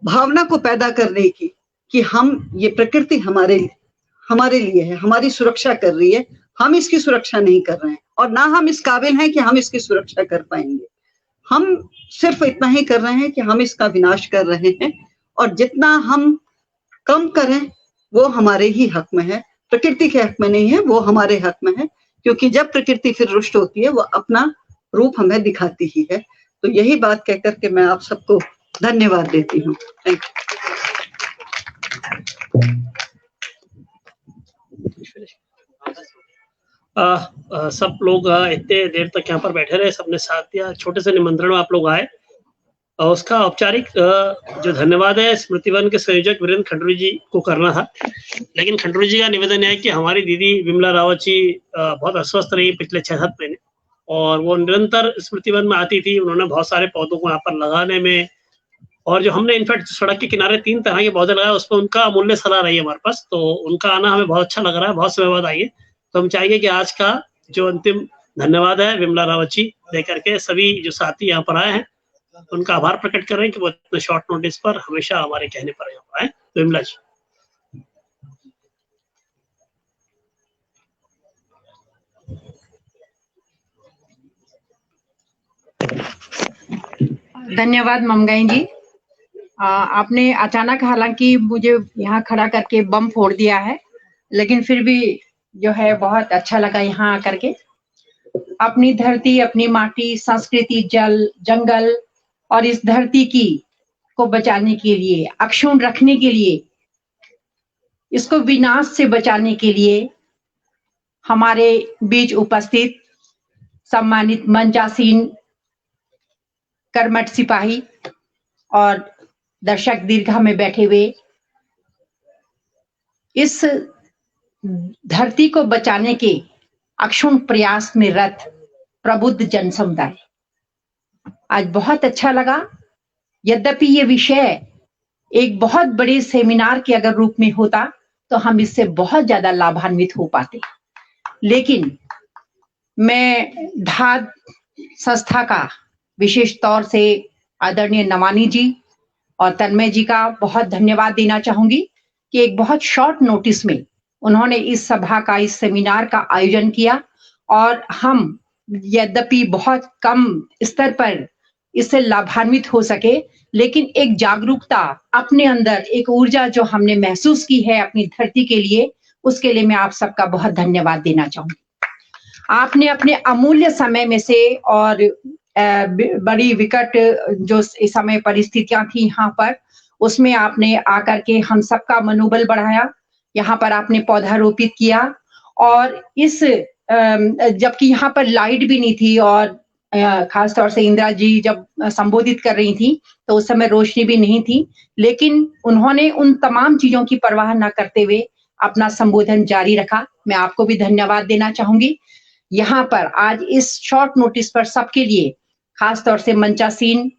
भावना को पैदा करने की कि हम, ये प्रकृति हमारे लिए है, हमारी सुरक्षा कर रही है, हम इसकी सुरक्षा नहीं कर रहे हैं और ना हम इस काबिल हैं कि हम इसकी सुरक्षा कर पाएंगे। हम सिर्फ इतना ही कर रहे हैं कि हम इसका विनाश कर रहे हैं और जितना हम कम करें वो हमारे ही हक में है, प्रकृति के हक में नहीं है, वो हमारे हक में है, क्योंकि जब प्रकृति फिर रुष्ट होती है वो अपना रूप हमें दिखाती ही है। तो यही बात कहकर के मैं आप सबको धन्यवाद देती हूँ। Thank you. सब लोग इतने देर तक यहाँ पर बैठे रहे, सबने साथ दिया, छोटे से निमंत्रण में आप लोग आए और उसका औपचारिक जो धन्यवाद है स्मृतिवन के संयोजक वीरेंद्र खंडूरी जी को करना था, लेकिन खंडूरी जी का निवेदन है कि हमारी दीदी विमला रावत जी बहुत अस्वस्थ रही पिछले 6-7 महीने और वो निरंतर स्मृतिवन में आती थी। उन्होंने बहुत सारे पौधों को यहाँ पर लगाने में, और जो हमने इनफैक्ट सड़क के किनारे 3 तरह के पौधे लगाए उस पर उनका अमूल्य सलाह रही है हमारे पास, तो उनका आना हमें बहुत अच्छा लग रहा है, बहुत समय बाद आई है। तो हम चाहेंगे कि आज का जो अंतिम धन्यवाद है विमला रावत जी देकर के सभी जो साथी यहाँ पर आए हैं उनका आभार प्रकट कर रहे हैं कि वो इतने शॉर्ट नोटिस पर हमेशा हमारे कहने पर यहाँ पर आए। तो विमला जी। धन्यवाद ममगाई जी। आपने अचानक हालांकि मुझे यहाँ खड़ा करके बम फोड़ दिया है, लेकिन फिर भी जो है बहुत अच्छा लगा यहाँ आकर के। अपनी धरती, अपनी माटी, संस्कृति, जल, जंगल और इस धरती को बचाने के लिए, अक्षुण्ण रखने के लिए, इसको विनाश से बचाने के लिए हमारे बीच उपस्थित सम्मानित मंचासीन कर्मठ सिपाही और दर्शक दीर्घा में बैठे हुए इस धरती को बचाने के अक्षुण्ण प्रयास में रत प्रबुद्ध जन समुदाय, आज बहुत अच्छा लगा। यद्यपि ये विषय एक बहुत बड़े सेमिनार के अगर रूप में होता तो हम इससे बहुत ज्यादा लाभान्वित हो पाते, लेकिन मैं धाद संस्था का विशेष तौर से आदरणीय नवानी जी और तन्मय जी का बहुत धन्यवाद देना चाहूंगी कि एक बहुत शॉर्ट नोटिस में उन्होंने इस सभा का, इस सेमिनार का आयोजन किया और हम यद्यपि बहुत कम स्तर पर इससे लाभान्वित हो सके, लेकिन एक जागरूकता अपने अंदर, एक ऊर्जा जो हमने महसूस की है अपनी धरती के लिए, उसके लिए मैं आप सबका बहुत धन्यवाद देना चाहूंगी। आपने अपने अमूल्य समय में से और बड़ी विकट जो इस समय परिस्थितियां थी यहाँ पर, उसमें आपने आकर के हम सबका मनोबल बढ़ाया। यहाँ पर आपने पौधारोपित किया और इस जबकि यहाँ पर लाइट भी नहीं थी और खास तौर से इंदिरा जी जब संबोधित कर रही थी तो उस समय रोशनी भी नहीं थी, लेकिन उन्होंने उन तमाम चीजों की परवाह न करते हुए अपना संबोधन जारी रखा। मैं आपको भी धन्यवाद देना चाहूंगी। यहाँ पर आज इस शॉर्ट नोटिस पर सबके लिए, खास तौर से मंचासीन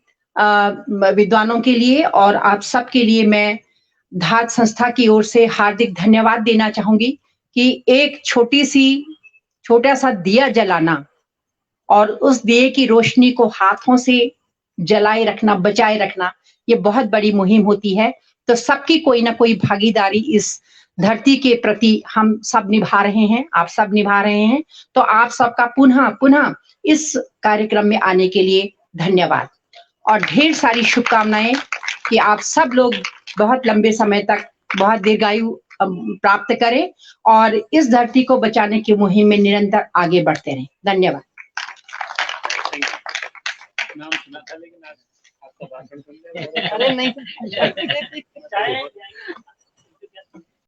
विद्वानों के लिए और आप सबके लिए मैं धाद संस्था की ओर से हार्दिक धन्यवाद देना चाहूंगी कि एक छोटा सा दिया जलाना और उस दिए की रोशनी को हाथों से जलाए रखना, बचाए रखना, ये बहुत बड़ी मुहिम होती है। तो सबकी कोई ना कोई भागीदारी इस धरती के प्रति हम सब निभा रहे हैं, आप सब निभा रहे हैं। तो आप सबका पुनः इस कार्यक्रम में आने के लिए धन्यवाद और ढेर सारी शुभकामनाएं कि आप सब लोग बहुत लंबे समय तक बहुत दीर्घायु प्राप्त करें और इस धरती को बचाने की मुहिम में निरंतर आगे बढ़ते रहें। धन्यवाद। नाम सुना था लेकिन आज आपका भाषण सुन लिया। अरे नहीं